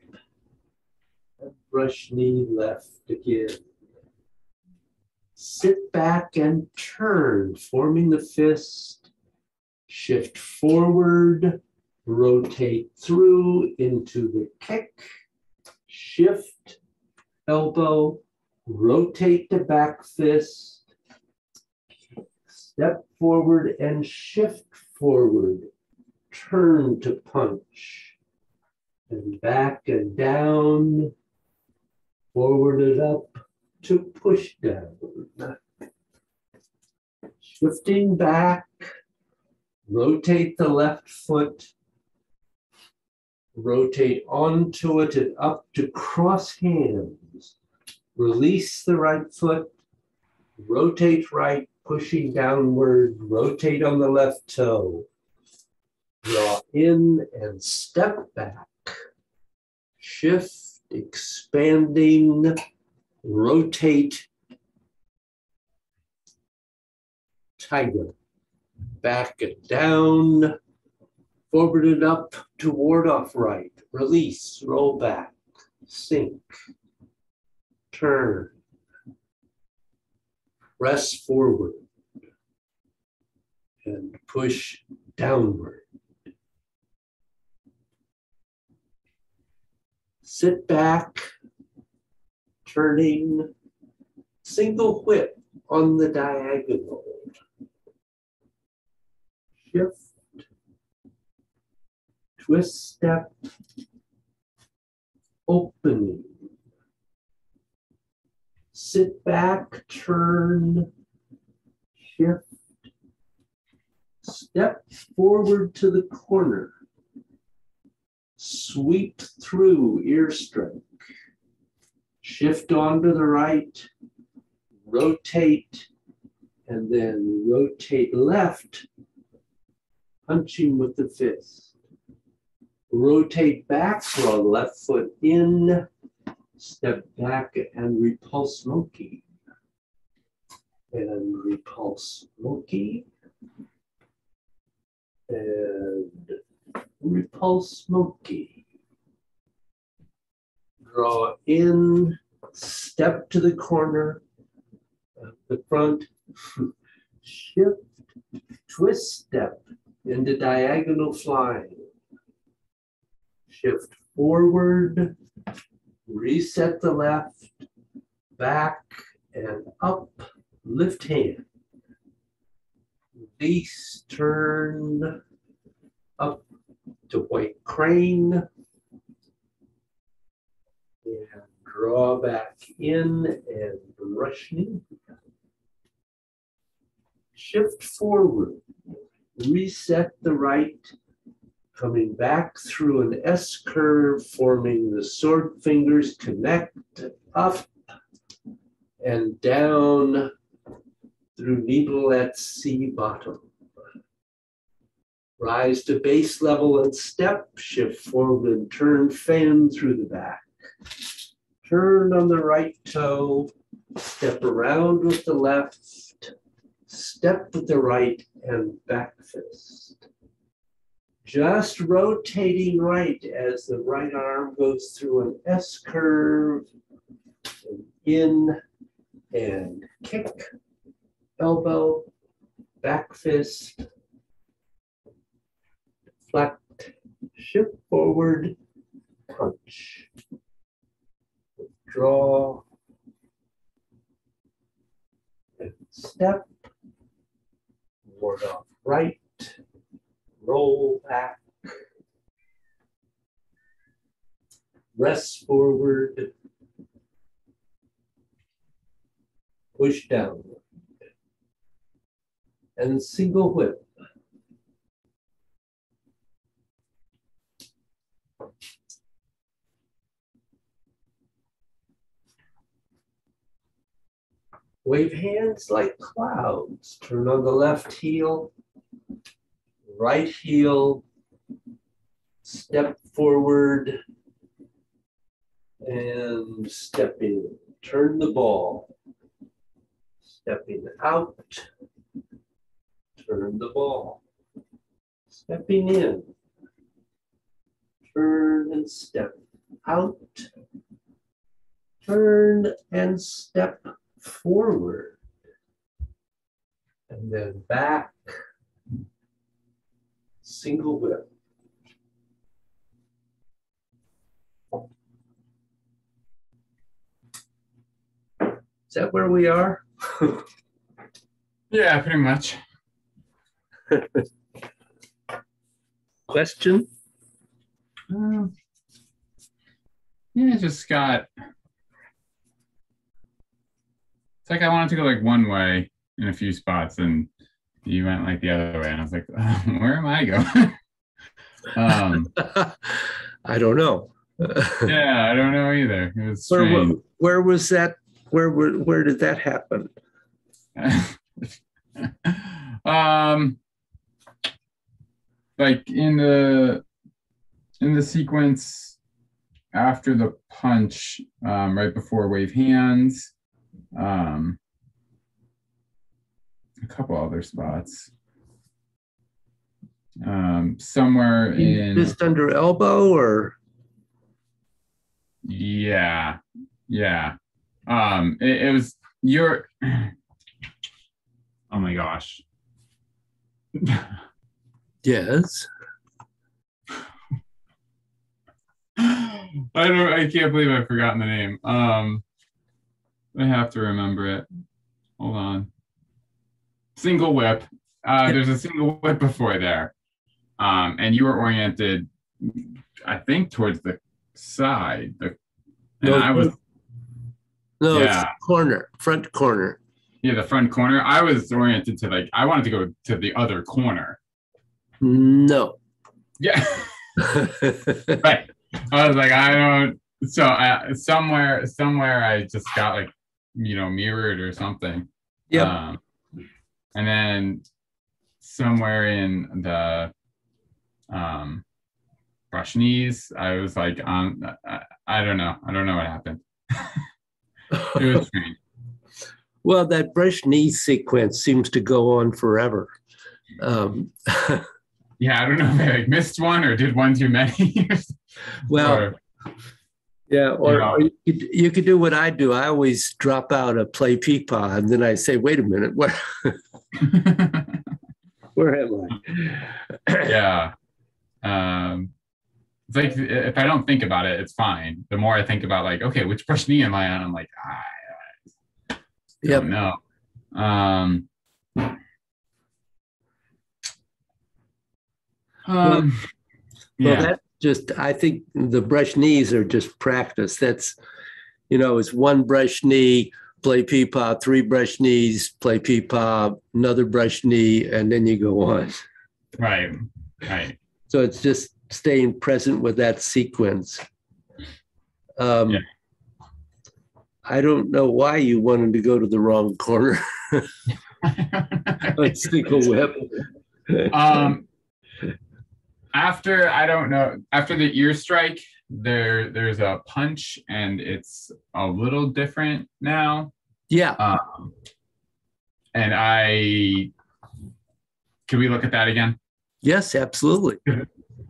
And brush knee left again. Sit back and turn, forming the fist. Shift forward, rotate through into the kick. Shift, elbow, rotate the back fist. Step forward and shift forward. Turn to punch. And back and down. Forward and up to push down. Shifting back, rotate the left foot, rotate onto it and up to cross hands. Release the right foot, rotate right, pushing downward, rotate on the left toe. Draw in and step back. Shift. Expanding, rotate, tiger, back and down, forward and up to ward off right, release, roll back, sink, turn, press forward, and push downward. Sit back, turning, single whip on the diagonal. Shift, twist step, opening. Sit back, turn, shift, step forward to the corner. Sweep through ear strike. Shift onto the right, rotate, and then rotate left, punching with the fist. Rotate back, draw left foot in, step back and repulse monkey. And repulse monkey. And repulse monkey. Draw in, step to the corner, the front, shift, twist step into diagonal flying. Shift forward, reset the left, back and up, lift hand. Release, turn, up to white crane. And draw back in and brush knee. Shift forward, reset the right, coming back through an S curve, forming the sword fingers, connect up and down through needle at C bottom. Rise to base level and step, shift forward and turn, fan through the back. Turn on the right toe, step around with the left, step with the right and back fist. Just rotating right as the right arm goes through an S curve, and in and kick, elbow, back fist, Flat, shift forward, punch. Draw. Step. Ward off right. Roll back. Rest forward. Push down. And single whip. Wave hands like clouds. Turn on the left heel, right heel, step forward, and step in. Turn the ball. Stepping out, turn the ball. Stepping in, turn and step out, turn and step forward, and then back, single whip. Is that where we are? Yeah, pretty much. Question? Yeah, just got. It's like I wanted to go like one way in a few spots, and you went like the other way, and I was like, "Where am I going?" I don't know. Yeah, I don't know either. It was strange. Where was that? Where did that happen? Like in the sequence after the punch, right before wave hands, a couple other spots, somewhere in just under elbow, or yeah. It was your. Oh my gosh. yes. I can't believe I've forgotten the name. I have to remember it. Hold on. Single whip. There's a single whip before there. And you were oriented, I think, towards the side. No, it's the corner, front corner. Yeah, the front corner. I was oriented to I wanted to go to the other corner. No. Yeah. Right. I was like, I don't. So somewhere I just got mirrored or something. Yeah. And then somewhere in the brush knees, I was like, I don't know. I don't know what happened. It was strange. Well, that brush knee sequence seems to go on forever. Yeah, I don't know if I missed one or did one too many. Well, or you could do what I do. I always drop out a play peepaw, and then I say, "Wait a minute, where am I?" Yeah. It's like if I don't think about it, it's fine. The more I think about okay, which brush knee am I on? I'm like, I don't know. Well, that's just, I think the brush knees are just practice. That's, it's one brush knee, play peepaw, three brush knees, play peepaw, another brush knee, and then you go on. Right. So it's just staying present with that sequence. I don't know why you wanted to go to the wrong corner. Let's single whip. After the ear strike, there's a punch, and it's a little different now. Yeah. And can we look at that again? Yes, absolutely.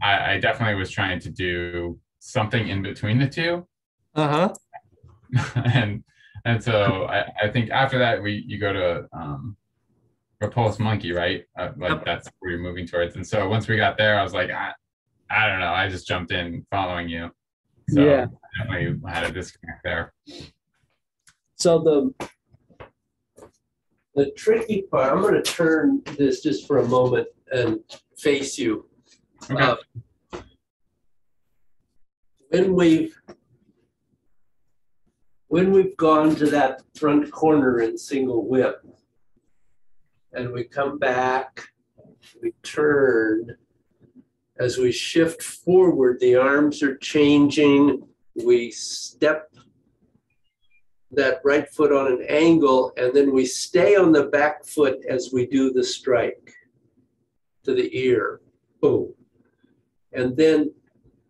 I definitely was trying to do something in between the two. Uh-huh. and so I think after that you go to repulse monkey, right? Like that's where you're moving towards. And so once we got there, I was like, I don't know. I just jumped in following you. So Yeah. I definitely had a disconnect there. So the tricky part, I'm going to turn this just for a moment and face you. Okay. When we've gone to that front corner in single whip, and we come back, we turn, as we shift forward, the arms are changing, we step that right foot on an angle, and then we stay on the back foot as we do the strike to the ear. Boom. And then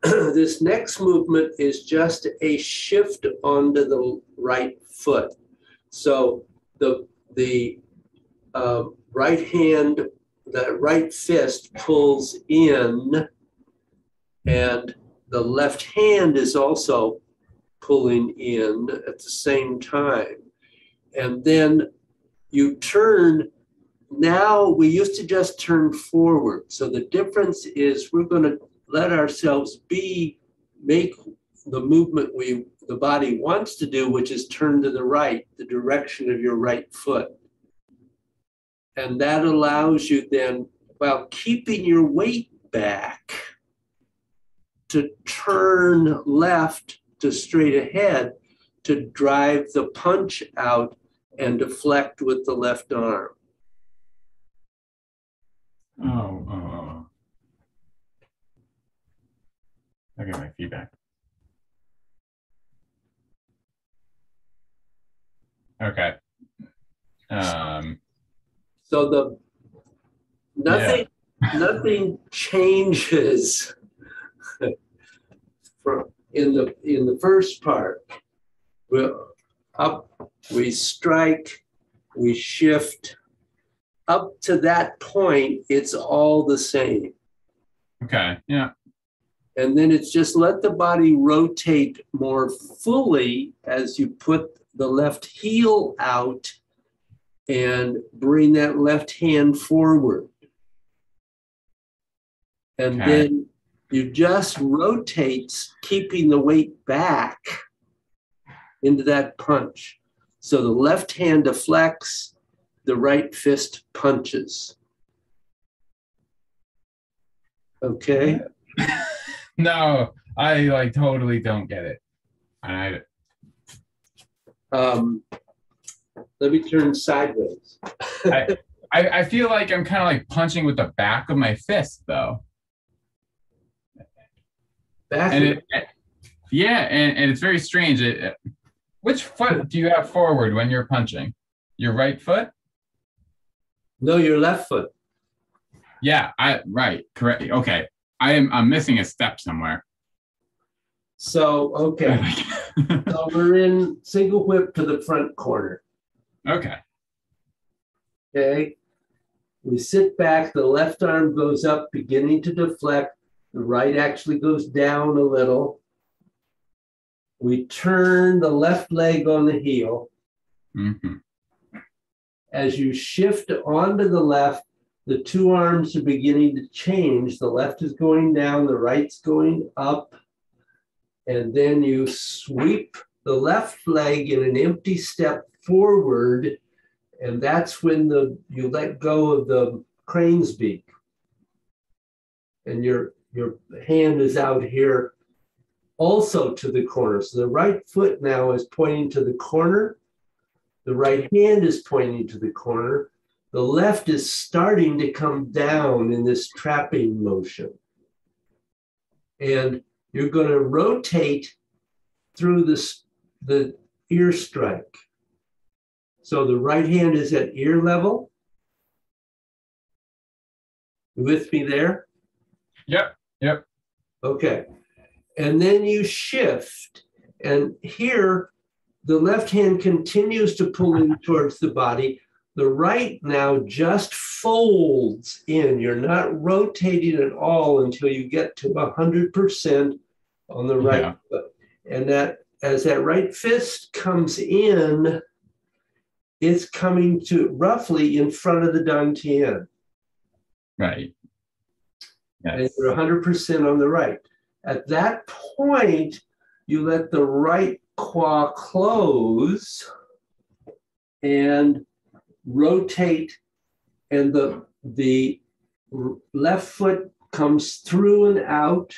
this next movement is just a shift onto the right foot. So the right hand, the right fist pulls in, and the left hand is also pulling in at the same time. And then you turn. Now we used to just turn forward. So the difference is we're going to let ourselves make the movement the body wants to do, which is turn to the right, the direction of your right foot. And that allows you then, while keeping your weight back, to turn left to straight ahead to drive the punch out and deflect with the left arm. Oh. I got my feedback. Okay. So nothing changes in the first part. We're up, we strike, we shift. Up to that point, it's all the same. Okay. Yeah. And then it's just let the body rotate more fully as you put the left heel out and bring that left hand forward. And then you just rotate, keeping the weight back into that punch. So the left hand deflects, the right fist punches. Okay? No, I like totally don't get it. Let me turn sideways. I feel like I'm kind of like punching with the back of my fist, though. And it's very strange. Which foot do you have forward when you're punching? Your right foot? No, your left foot. Yeah, right, correct. Okay, I'm missing a step somewhere. So, okay. So we're in single whip to the front corner. Okay. Okay. We sit back, the left arm goes up, beginning to deflect. The right actually goes down a little. We turn the left leg on the heel. Mm-hmm. As you shift onto the left, the two arms are beginning to change. The left is going down, the right's going up. And then you sweep the left leg in an empty step forward. And that's when you let go of the crane's beak. And your hand is out here also to the corner. So the right foot now is pointing to the corner. The right hand is pointing to the corner. The left is starting to come down in this trapping motion. And you're going to rotate through the ear strike. So the right hand is at ear level. You with me there? Yep. Okay. And then you shift. And here, the left hand continues to pull in towards the body. The right now just folds in. You're not rotating at all until you get to 100% on the right foot. And that as that right fist comes in, it's coming to roughly in front of the dantian. Right. And Yes. you're 100% on the right. At that point, you let the right quad close and rotate, and the left foot comes through and out,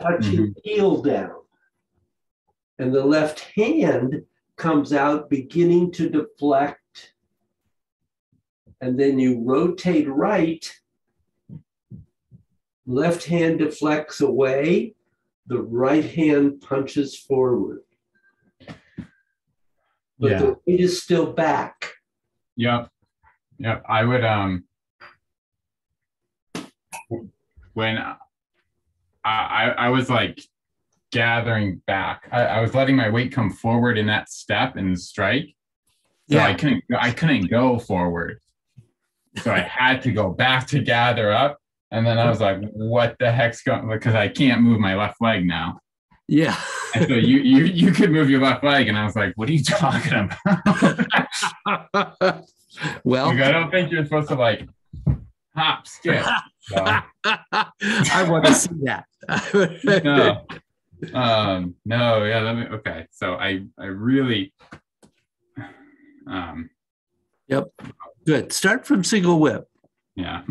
touching heel down. And the left hand comes out, beginning to deflect. And then you rotate right. Left hand deflects away. The right hand punches forward. But Yeah. the weight is still back. Yep. Yep. I would when I was like gathering back, I was letting my weight come forward in that step and strike. So Yeah. I couldn't go forward. So I had to go back to gather up. And then I was like, what the heck's going, because I can't move my left leg now. Yeah. And so you could move your left leg. And I was like, what are you talking about? Well, Like, I don't think you're supposed to like hop, skip. So, I want to see that. no, yeah, okay. So I really, Yep. Good. Start from single whip. yeah.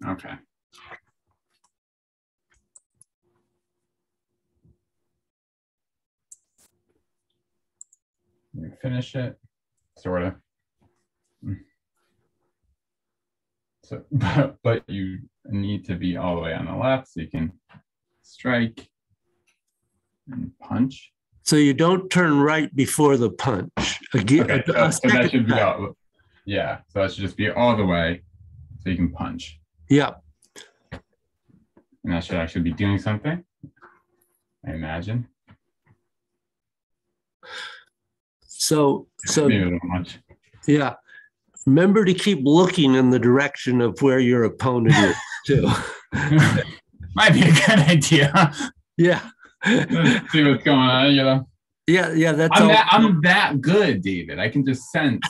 Okay. You finish it, sort of. So, but you need to be all the way on the left so you can strike and punch. So you don't turn right before the punch. Again, Okay, so that should be all, yeah. So that should just be all the way so you can punch. Yeah. And that should actually be doing something, I imagine. So Maybe a little much. yeah. Remember to keep looking in the direction of where your opponent is too. Might be a good idea. Yeah. See what's going on, you know. Yeah, that's I'm that good, David. I can just sense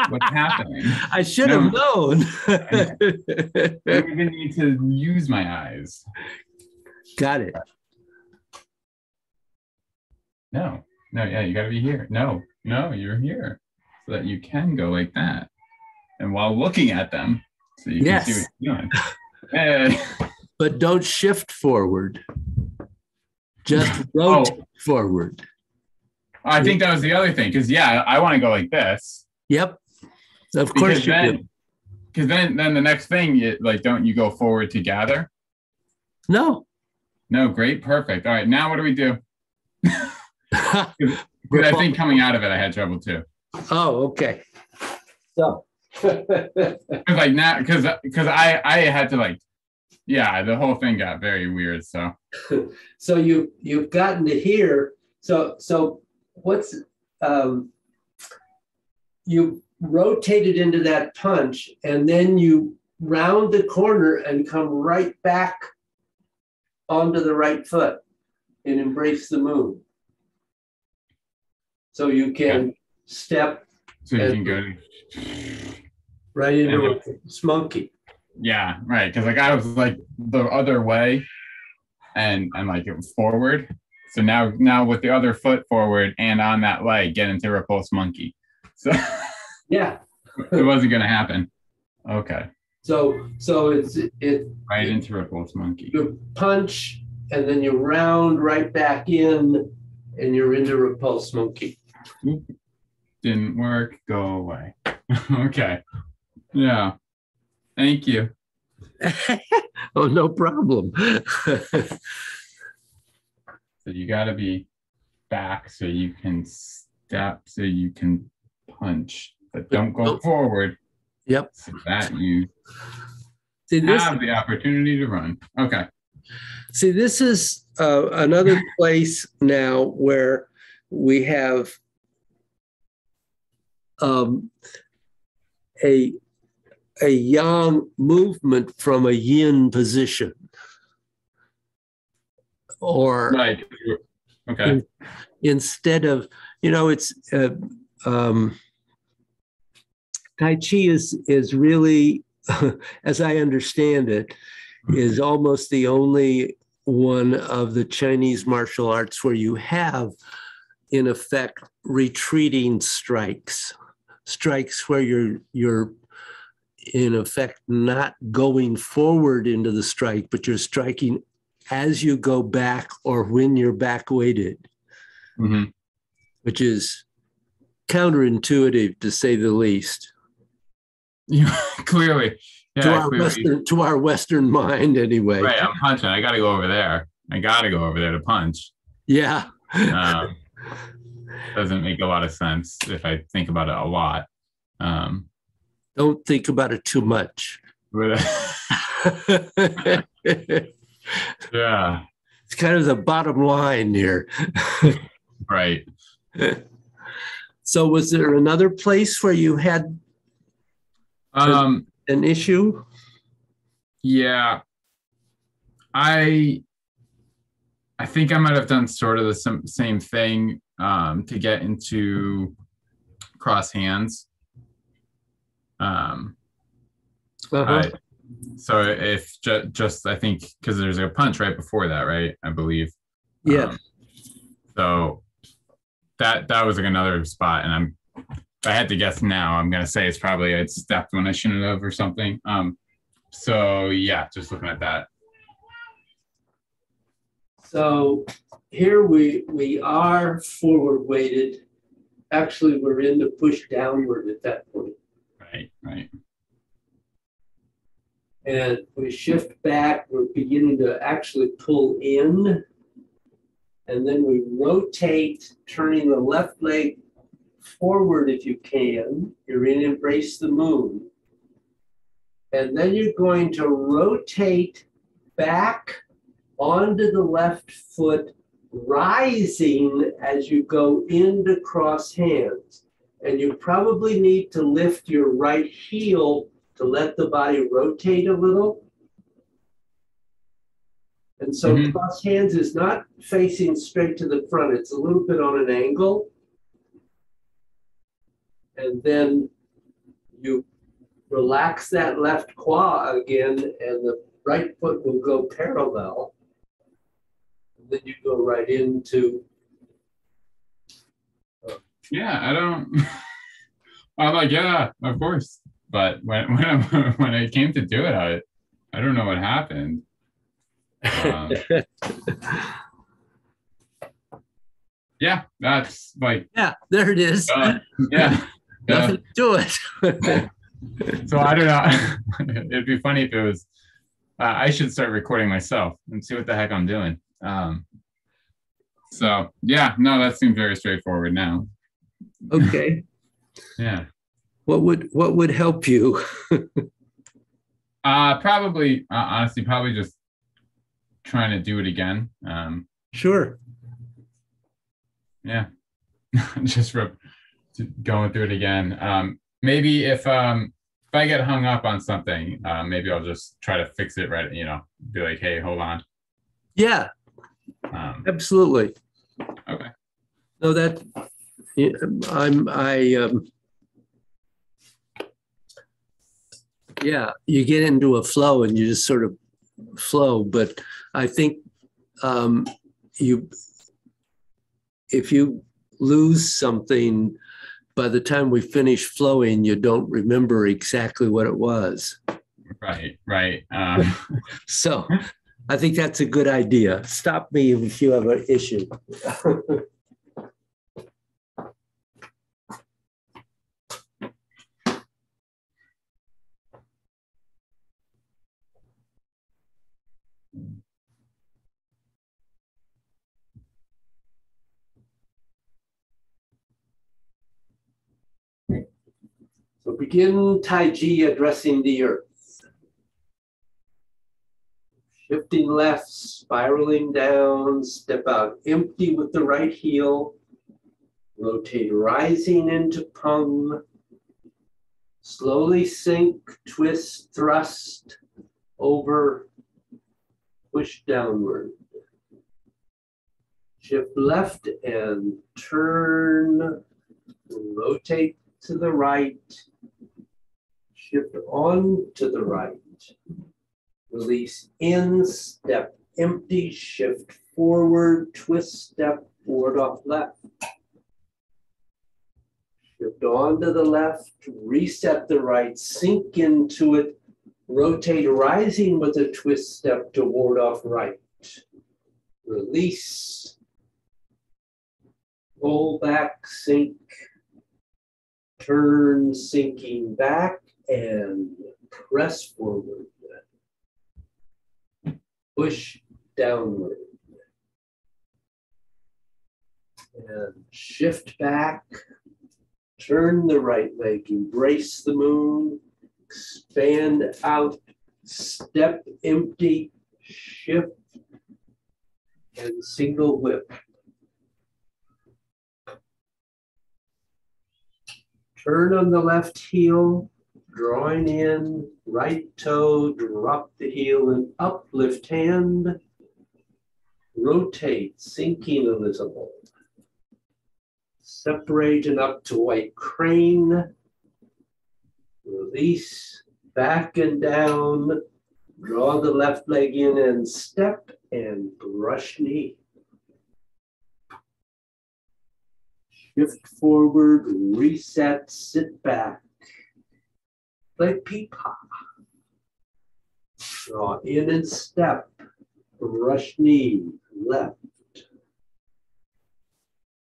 what's happening. I should have known. I don't even need to use my eyes. Got it. No, yeah, you got to be here. No, you're here so that you can go like that. And while looking at them, so you can see what you're doing. Hey. But don't shift forward. Just rotate forward. I think that was the other thing, because yeah, I want to go like this. Yep. Of course you do. Because then the next thing, like, don't you go forward to gather? No. No, great, perfect. All right, now what do we do? Because I think coming out of it, I had trouble too. Oh, okay. So. Like now, because I had to like, yeah, the whole thing got very weird. So. So you've gotten to here. So what's you rotated into that punch, and then you round the corner and come right back onto the right foot and embrace the moon. So you can step. So you can go right into a monkey. Yeah, right. Because like I was like the other way, and like it was forward. So now with the other foot forward and on that leg, get into repulse monkey. So yeah, it wasn't gonna happen. Okay. So it's right into repulse monkey. You punch and then you round right back in, and you're into repulse monkey. Didn't work. Go away. Okay. Yeah. Thank you. Oh, no problem. So you got to be back so you can step, so you can punch, but don't go forward. Yep. So that you have the opportunity to run. Okay. See, this is another place now where we have a yang movement from a yin position. Or right. Okay. instead of, it's Tai Chi is really, as I understand it, is almost the only one of the Chinese martial arts where you have, in effect, retreating strikes where you're in effect not going forward into the strike, but you're striking as you go back or when you're back weighted, which is counterintuitive to say the least. Yeah, clearly. Yeah, to our Western mind, anyway. Right, I'm punching. I got to go over there. To punch. Yeah. Doesn't make a lot of sense if I think about it a lot. Don't think about it too much. Yeah. It's kind of the bottom line here. Right. So was there another place where you had an issue? Yeah. I think I might have done sort of the same thing to get into cross hands. So if just I think because there's a punch right before that, right? I believe. Yeah. So that was like another spot, and if I had to guess now, I'm gonna say it's probably I'd stepped when I shouldn't have or something. So yeah, just looking at that. So here we are forward weighted. Actually, we're in the push downward at that point. Right. And we shift back, we're beginning to actually pull in. And then we rotate, turning the left leg forward if you can. You're in Embrace the Moon. And then you're going to rotate back onto the left foot, rising as you go into cross hands. And you probably need to lift your right heel to let the body rotate a little. And so cross hands is not facing straight to the front. It's a little bit on an angle. And then you relax that left quad again, and the right foot will go parallel. And then you go right into. I'm like, yeah, of course. But when I came to do it, I don't know what happened. Yeah, that's like. Yeah, there it is. Yeah. Nothing to do it. So I don't know. It'd be funny if it was. I should start recording myself and see what the heck I'm doing. So yeah, no, that seems very straightforward now. Okay. Yeah. What would help you? Probably, honestly, probably just trying to do it again. Sure. Yeah. Just going through it again. Maybe if I get hung up on something, maybe I'll just try to fix it right. Be like, hey, hold on. Yeah. Absolutely. Okay. No, that yeah, you get into a flow and you just sort of flow. But I think if you lose something, by the time we finish flowing, you don't remember exactly what it was. Right. So I think that's a good idea. Stop me if you have an issue. So begin Tai Chi addressing the earth. Shifting left, spiraling down, step out empty with the right heel. Rotate rising into Pung. Slowly sink, twist, thrust, over, push downward. Shift left and turn, rotate to the right, shift on to the right, release in, step empty, shift forward, twist, step, ward off left. Shift on to the left, reset the right, sink into it, rotate rising with a twist step to ward off right. Release, roll back, sink, turn, sinking back, and press forward. Push downward. And shift back, turn the right leg, embrace the moon, expand out, step empty, shift, and single whip. Turn on the left heel, drawing in, right toe, drop the heel and uplift hand, rotate, sinking a little. Separate and up to white crane, release, back and down, draw the left leg in and step and brush knee. Shift forward, reset, sit back. Play peepaw. Draw in and step, brush knee, left.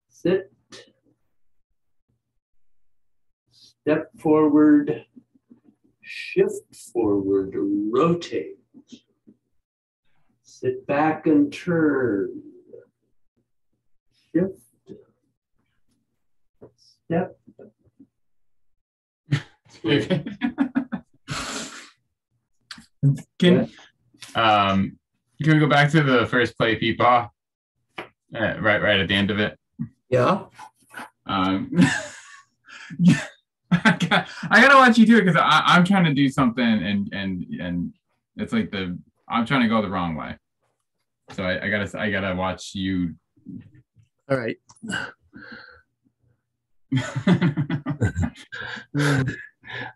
Sit. Step forward, shift forward, rotate. Sit back and turn. Shift. Step. Can we go back to the first play peepaw? Right at the end of it. Yeah. I gotta watch you do it because I'm trying to do something and it's like I'm trying to go the wrong way. So I gotta watch you. All right.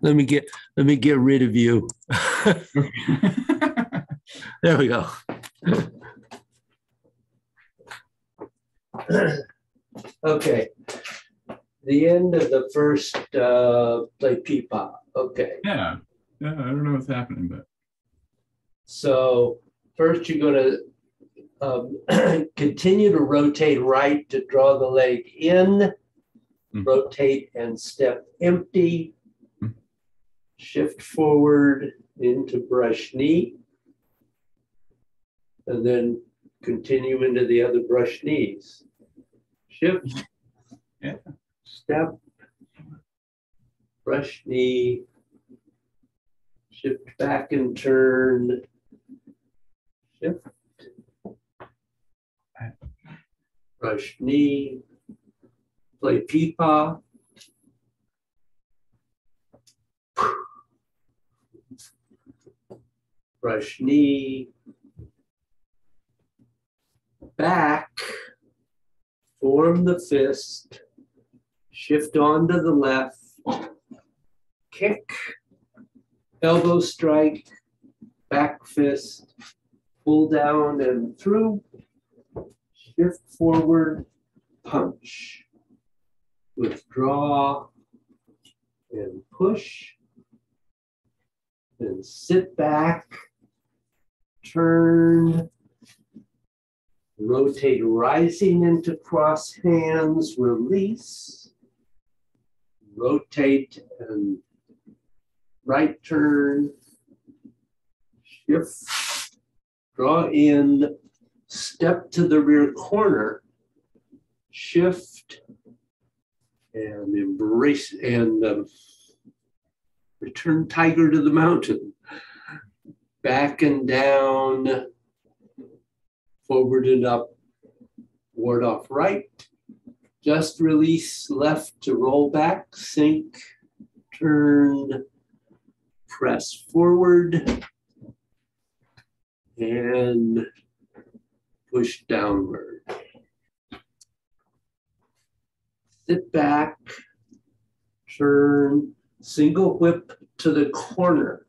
Let me get rid of you. There we go. Okay. The end of the first play peepaw. Okay. Yeah. I don't know what's happening, but so first you're going to continue to rotate right to draw the leg in. Rotate and step empty, shift forward into brush knee, and then continue into the other brush knees. Shift, yeah. Step, brush knee, shift back and turn, shift, brush knee, play peepaw. Brush knee. Back. Form the fist. Shift onto the left. Kick. Elbow strike. Back fist. Pull down and through. Shift forward. Punch. Withdraw and push, and sit back, turn, rotate rising into cross hands, release, rotate and right turn, shift, draw in, step to the rear corner, shift, and embrace and return tiger to the mountain. Back and down, forward and up, ward off right. Just release left to roll back, sink, turn, press forward, and push downward. sit back, turn, single whip to the corner.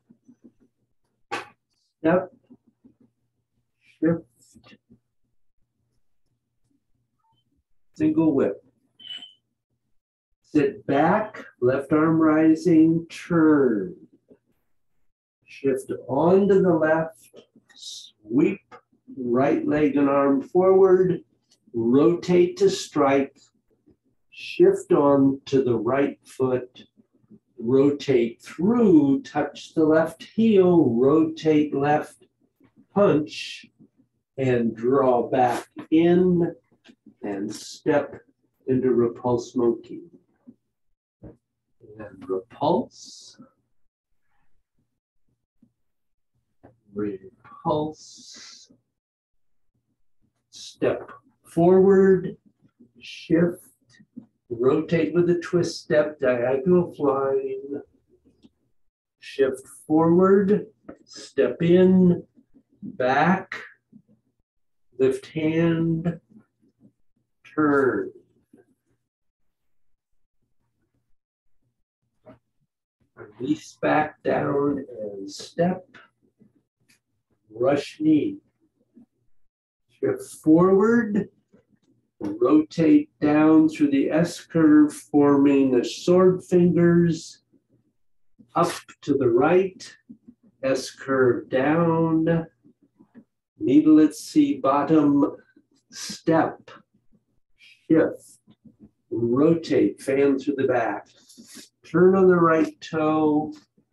Step, shift, single whip. Sit back, left arm rising, turn. Shift onto the left, sweep, right leg and arm forward, rotate to strike, shift on to the right foot, rotate through, touch the left heel, rotate left, punch, and draw back in and step into repulse monkey. And repulse, repulse, step forward, shift, rotate with a twist step, diagonal flying, shift forward, step in, back, lift hand, turn. Release back down and step, rush knee. Shift forward, rotate down through the S curve, forming the sword fingers, up to the right, S curve down, needle at C bottom, step, shift, rotate, fan through the back, turn on the right toe,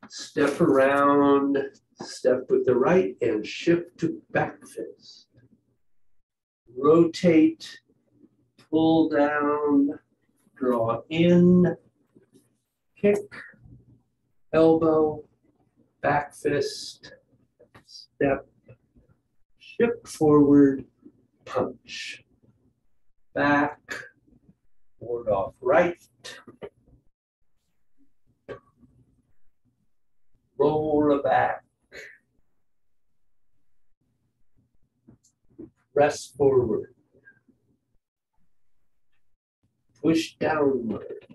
step around, step with the right and shift to back fist. Rotate, pull down, draw in, kick, elbow, back fist, step, shift forward, punch, back, ward off right, roll back, press forward, push downward,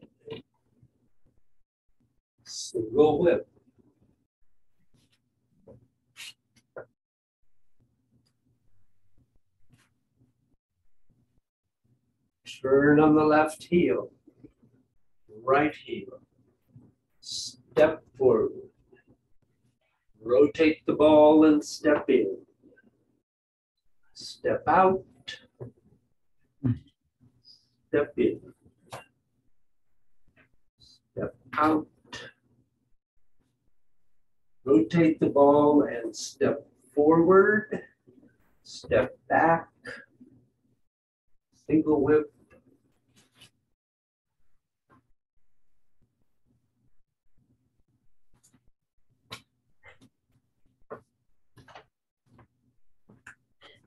single whip, turn on the left heel, right heel, step forward, rotate the ball and step in, step out, step in, step out, rotate the ball and step forward, step back, single whip,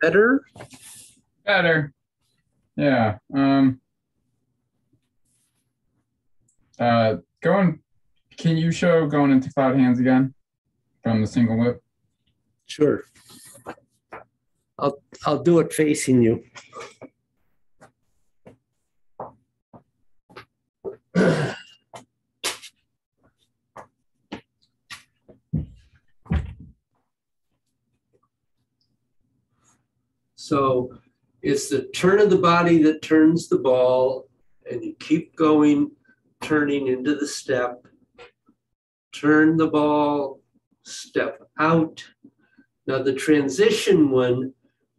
better? Better. Yeah. Can you show going into cloud hands again from the single whip? Sure. I'll do it facing you. So it's the turn of the body that turns the ball, and you keep going, turning into the step, turn the ball, step out. Now the transition one,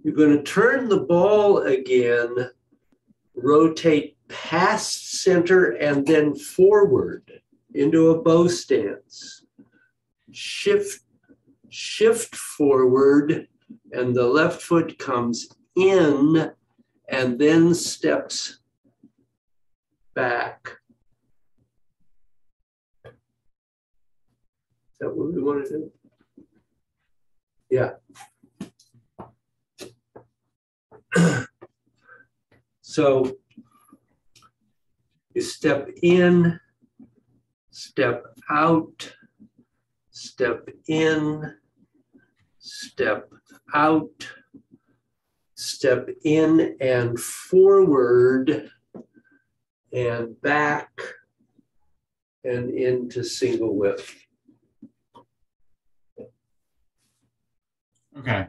you're going to turn the ball again, rotate past center and then forward into a bow stance. Shift forward, and the left foot comes in and then steps back. Is that what we want to do? Yeah. So you step in, step out, step in, step out, step in and forward, and back and into single whip. Okay.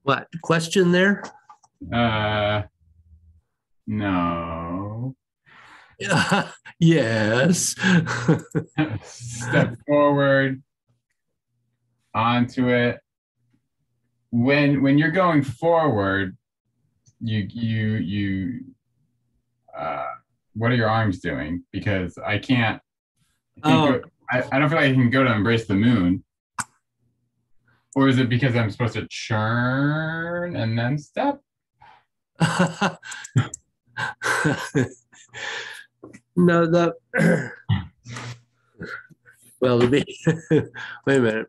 What, question there? No. Yes. Step forward onto it. When you're going forward, you what are your arms doing? Because I can't I don't feel like I can go to embrace the moon. Or is it because I'm supposed to churn and then step? No, well, wait a minute.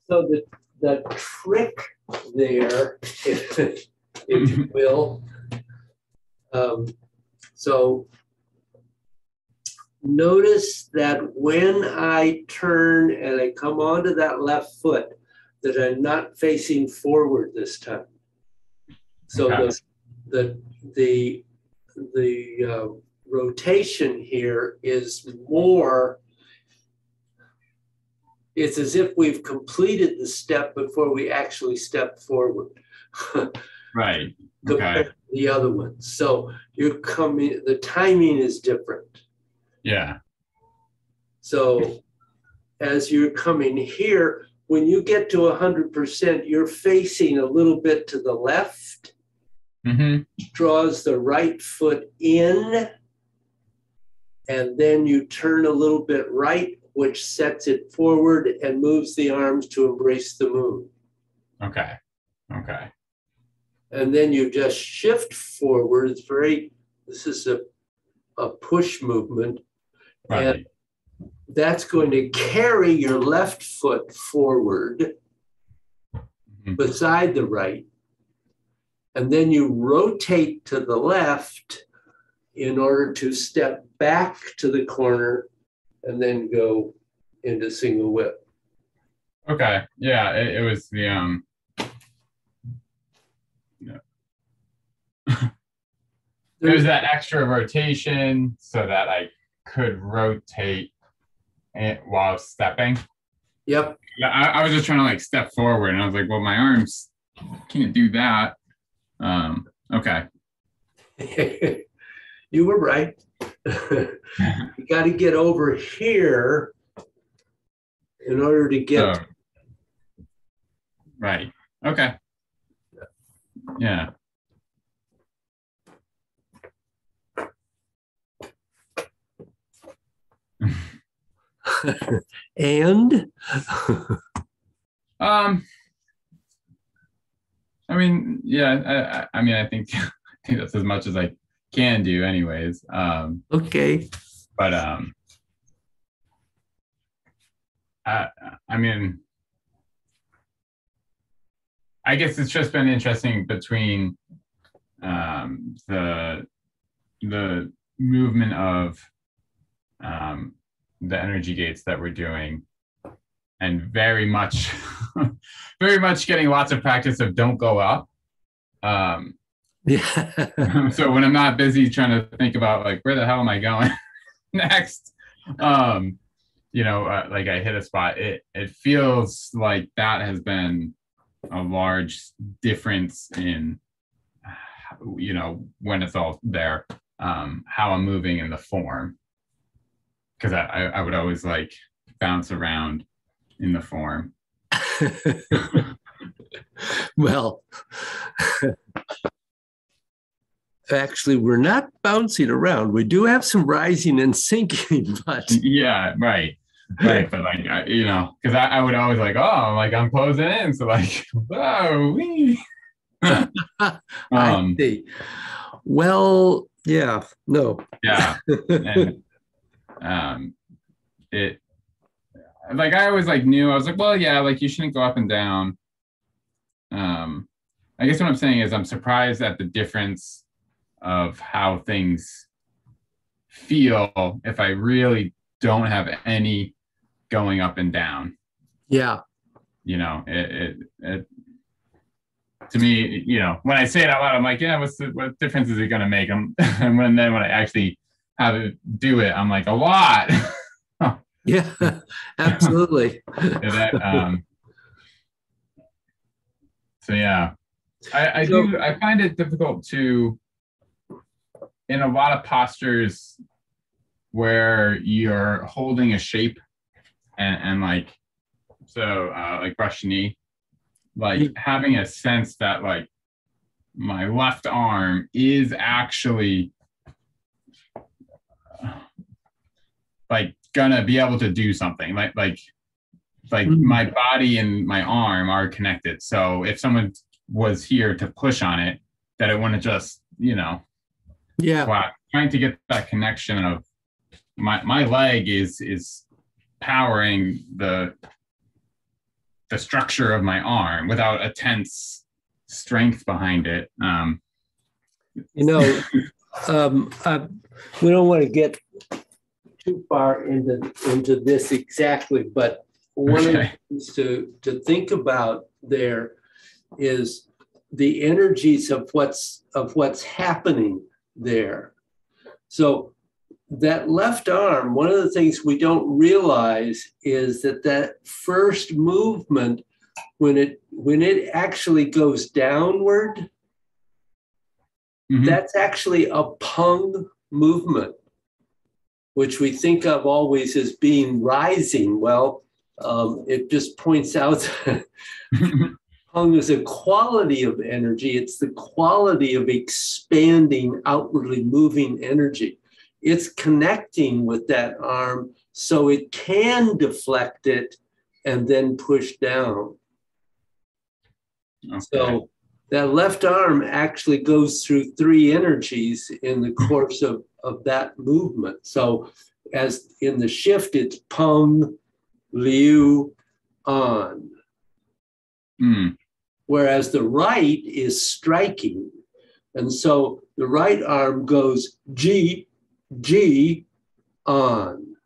So the trick there, if you will, so notice that when I turn and I come onto that left foot, that I'm not facing forward this time. So Okay. the rotation here is more. It's as if we've completed the step before we actually step forward. Right. Compared to the other ones. So you're coming, the timing is different. Yeah. So as you're coming here, when you get to 100%, you're facing a little bit to the left, draws the right foot in, and then you turn a little bit right, which sets it forward and moves the arms to embrace the moon. Okay. Okay. And then you just shift forward. It's this is a push movement. Right. And that's going to carry your left foot forward beside the right. And then you rotate to the left in order to step back to the corner and then go into single whip. Okay. Yeah, it was the there's that extra rotation so that I could rotate while stepping. Yep. I was just trying to like step forward, and I was like, well, my arms can't do that. Okay. You were right. You got to get over here in order to get. Right. Okay. Yeah. And I mean, yeah, I mean, I think that's as much as I can do anyways. Okay. But I mean, I guess it's just been interesting between the movement of the energy gates that we're doing, and very much getting lots of practice of don't go up. Yeah. So when I'm not busy trying to think about like where the hell am I going next, you know, like I hit a spot, it feels like that has been a large difference in, you know, when it's all there, how I'm moving in the form. Because I would always like bounce around in the form. Well, actually, we're not bouncing around. We do have some rising and sinking, but yeah, right. But like, you know, because I would always like, oh, like I'm posing in, so like, whoa, wee. I see. Well, yeah, no. Yeah. And it, like, I always like knew, I was like, well, yeah, like you shouldn't go up and down. I guess what I'm saying is I'm surprised at the difference of how things feel if I really don't have any going up and down. Yeah. You know, it to me, you know, when I say it out loud, I'm like, yeah, what difference is it going to make? And when I actually have it do it, I'm like, a lot. Yeah, absolutely. So yeah, I find it difficult to, in a lot of postures where you're holding a shape and like, so like brush knee, like having a sense that like my left arm is actually like gonna be able to do something, like my body and my arm are connected. So if someone was here to push on it, that it wouldn't just, you know, trying to get that connection of my leg is powering the structure of my arm without a tense strength behind it. You know, we don't want to get too far into this exactly, but one of the things to think about there is the energies of what's happening there. So that left arm, one of the things we don't realize is that first movement, when it actually goes downward, that's actually a pung movement, which we think of always as being rising. Well, it just points out pung is a quality of energy. It's the quality of expanding, outwardly moving energy. It's connecting with that arm so it can deflect it and then push down. Okay. So that left arm actually goes through three energies in the course of that movement. So as in the shift, it's pung, liu, an. Whereas the right is striking. And so the right arm goes ji, ji, an.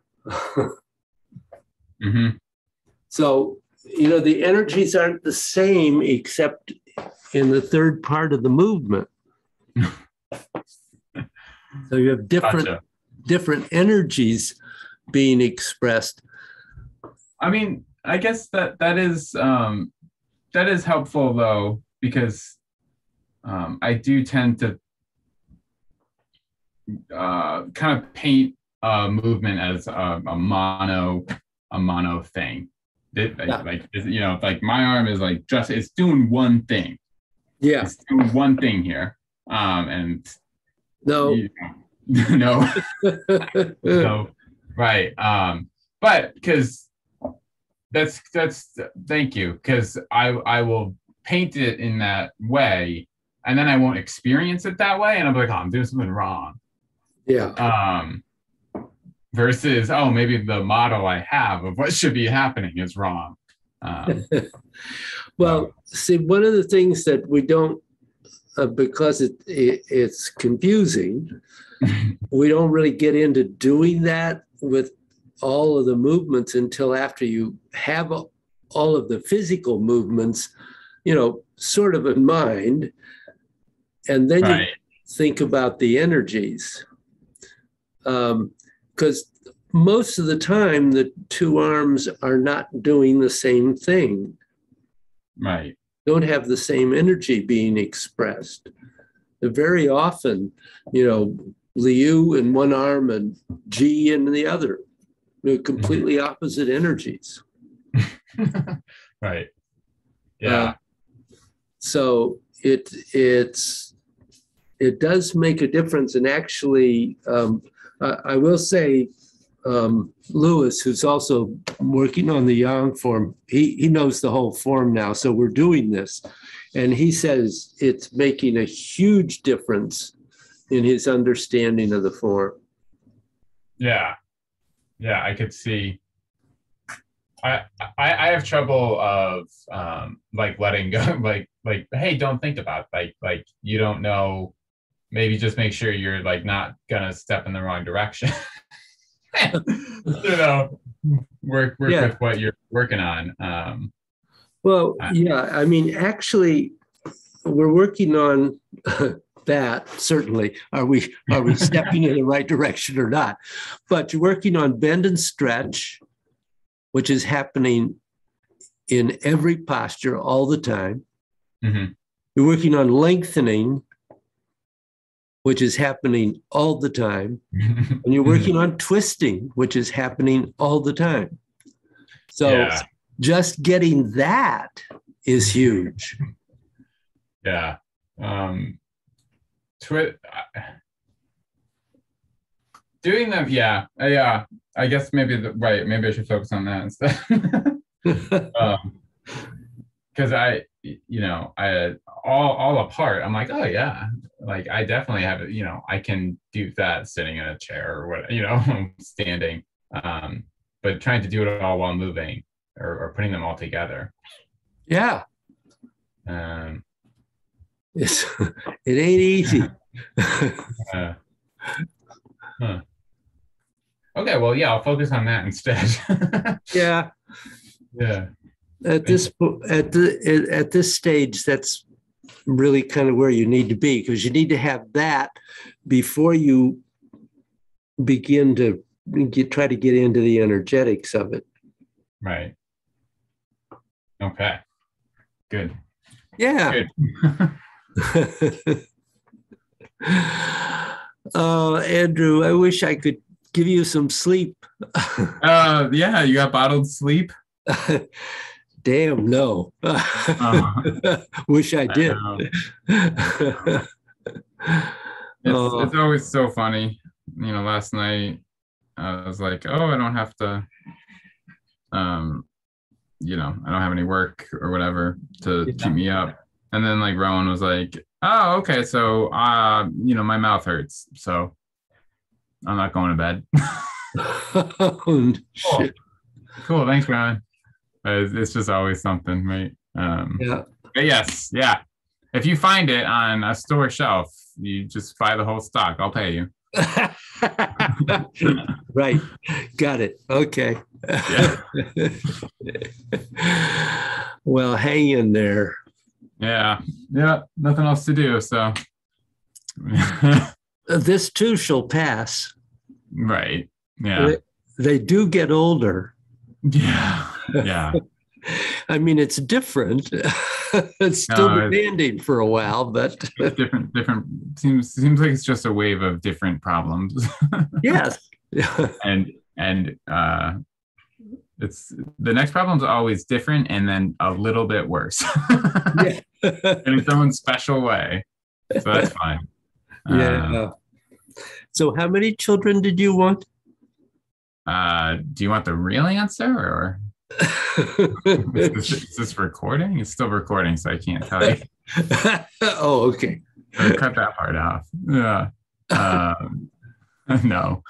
So, you know, the energies aren't the same except in the third part of the movement. So you have different energies being expressed. I mean, I guess that is helpful though, because I do tend to kind of paint movement as a mono thing. Like, you know, like my arm is like just, it's doing one thing. Yeah. It's doing one thing here. And no. No. So, right. But because that's thank you. Because I will paint it in that way and then I won't experience it that way. And I'm like, oh, I'm doing something wrong. Yeah. Versus, oh, maybe the model I have of what should be happening is wrong. Well, see, one of the things that we don't, because it's confusing, we don't really get into doing that with all of the movements until after you have all of the physical movements, you know, sort of in mind. And then you think about the energies. Because most of the time, the two arms are not doing the same thing. Right. Don't have the same energy being expressed. Very often, you know, liu in one arm and ji in the other. They're completely opposite energies. Right. Yeah. So it does make a difference. And actually, I will say, Lewis, who's also working on the Yang form, he knows the whole form now. So we're doing this. And he says it's making a huge difference in his understanding of the form. Yeah. Yeah, I could see. I have trouble of like letting go, like, hey, don't think about it. Like you don't know maybe just make sure you're like not gonna step in the wrong direction. You know, work Yeah. with what you're working on. Well, yeah, I mean, actually, we're working on that, certainly. Are we stepping in the right direction or not? But you're working on bend and stretch, which is happening in every posture all the time. Mm-hmm. You're working on lengthening, which is happening all the time. And you're working on twisting, which is happening all the time. So just getting that is huge. Yeah. Doing them, yeah. I guess maybe maybe I should focus on that instead. Because I all apart, I'm like, oh yeah, like I definitely have it. I can do that sitting in a chair or what, standing. But trying to do it all while moving or putting them all together. Yeah. It ain't easy. Okay, well, yeah, I'll focus on that instead. Yeah. Yeah. At this stage, that's really kind of where you need to be, because you need to have that before you begin to try to get into the energetics of it. Right. Okay. Good. Yeah. Good. Andrew, I wish I could give you some sleep. Yeah, you got bottled sleep? Damn, no. Wish I did. It's always so funny. Last night I was like, oh, I don't have to, I don't have any work or whatever to keep me up. And then like Rowan was like, oh, okay, so my mouth hurts, so I'm not going to bed. Oh, shit. Cool, thanks, Rowan. It's just always something, right? Yeah. But yes, yeah. If you find it on a store shelf, you just buy the whole stock. I'll pay you. Right. Got it. Okay. Yeah. Well, hang in there. Yeah. Nothing else to do. So this too shall pass. Right. Yeah. They do get older. Yeah. Yeah. I mean, it's different. It's still demanding for a while, but different. Seems like it's just a wave of different problems. Yes. and it's the next problem's always different and then a little bit worse. Yeah. In its own special way. So that's fine. Yeah. So how many children did you want? Do you want the real answer or is this recording? It's still recording, so I can't tell you. Oh, okay. Cut that part off. Yeah. No.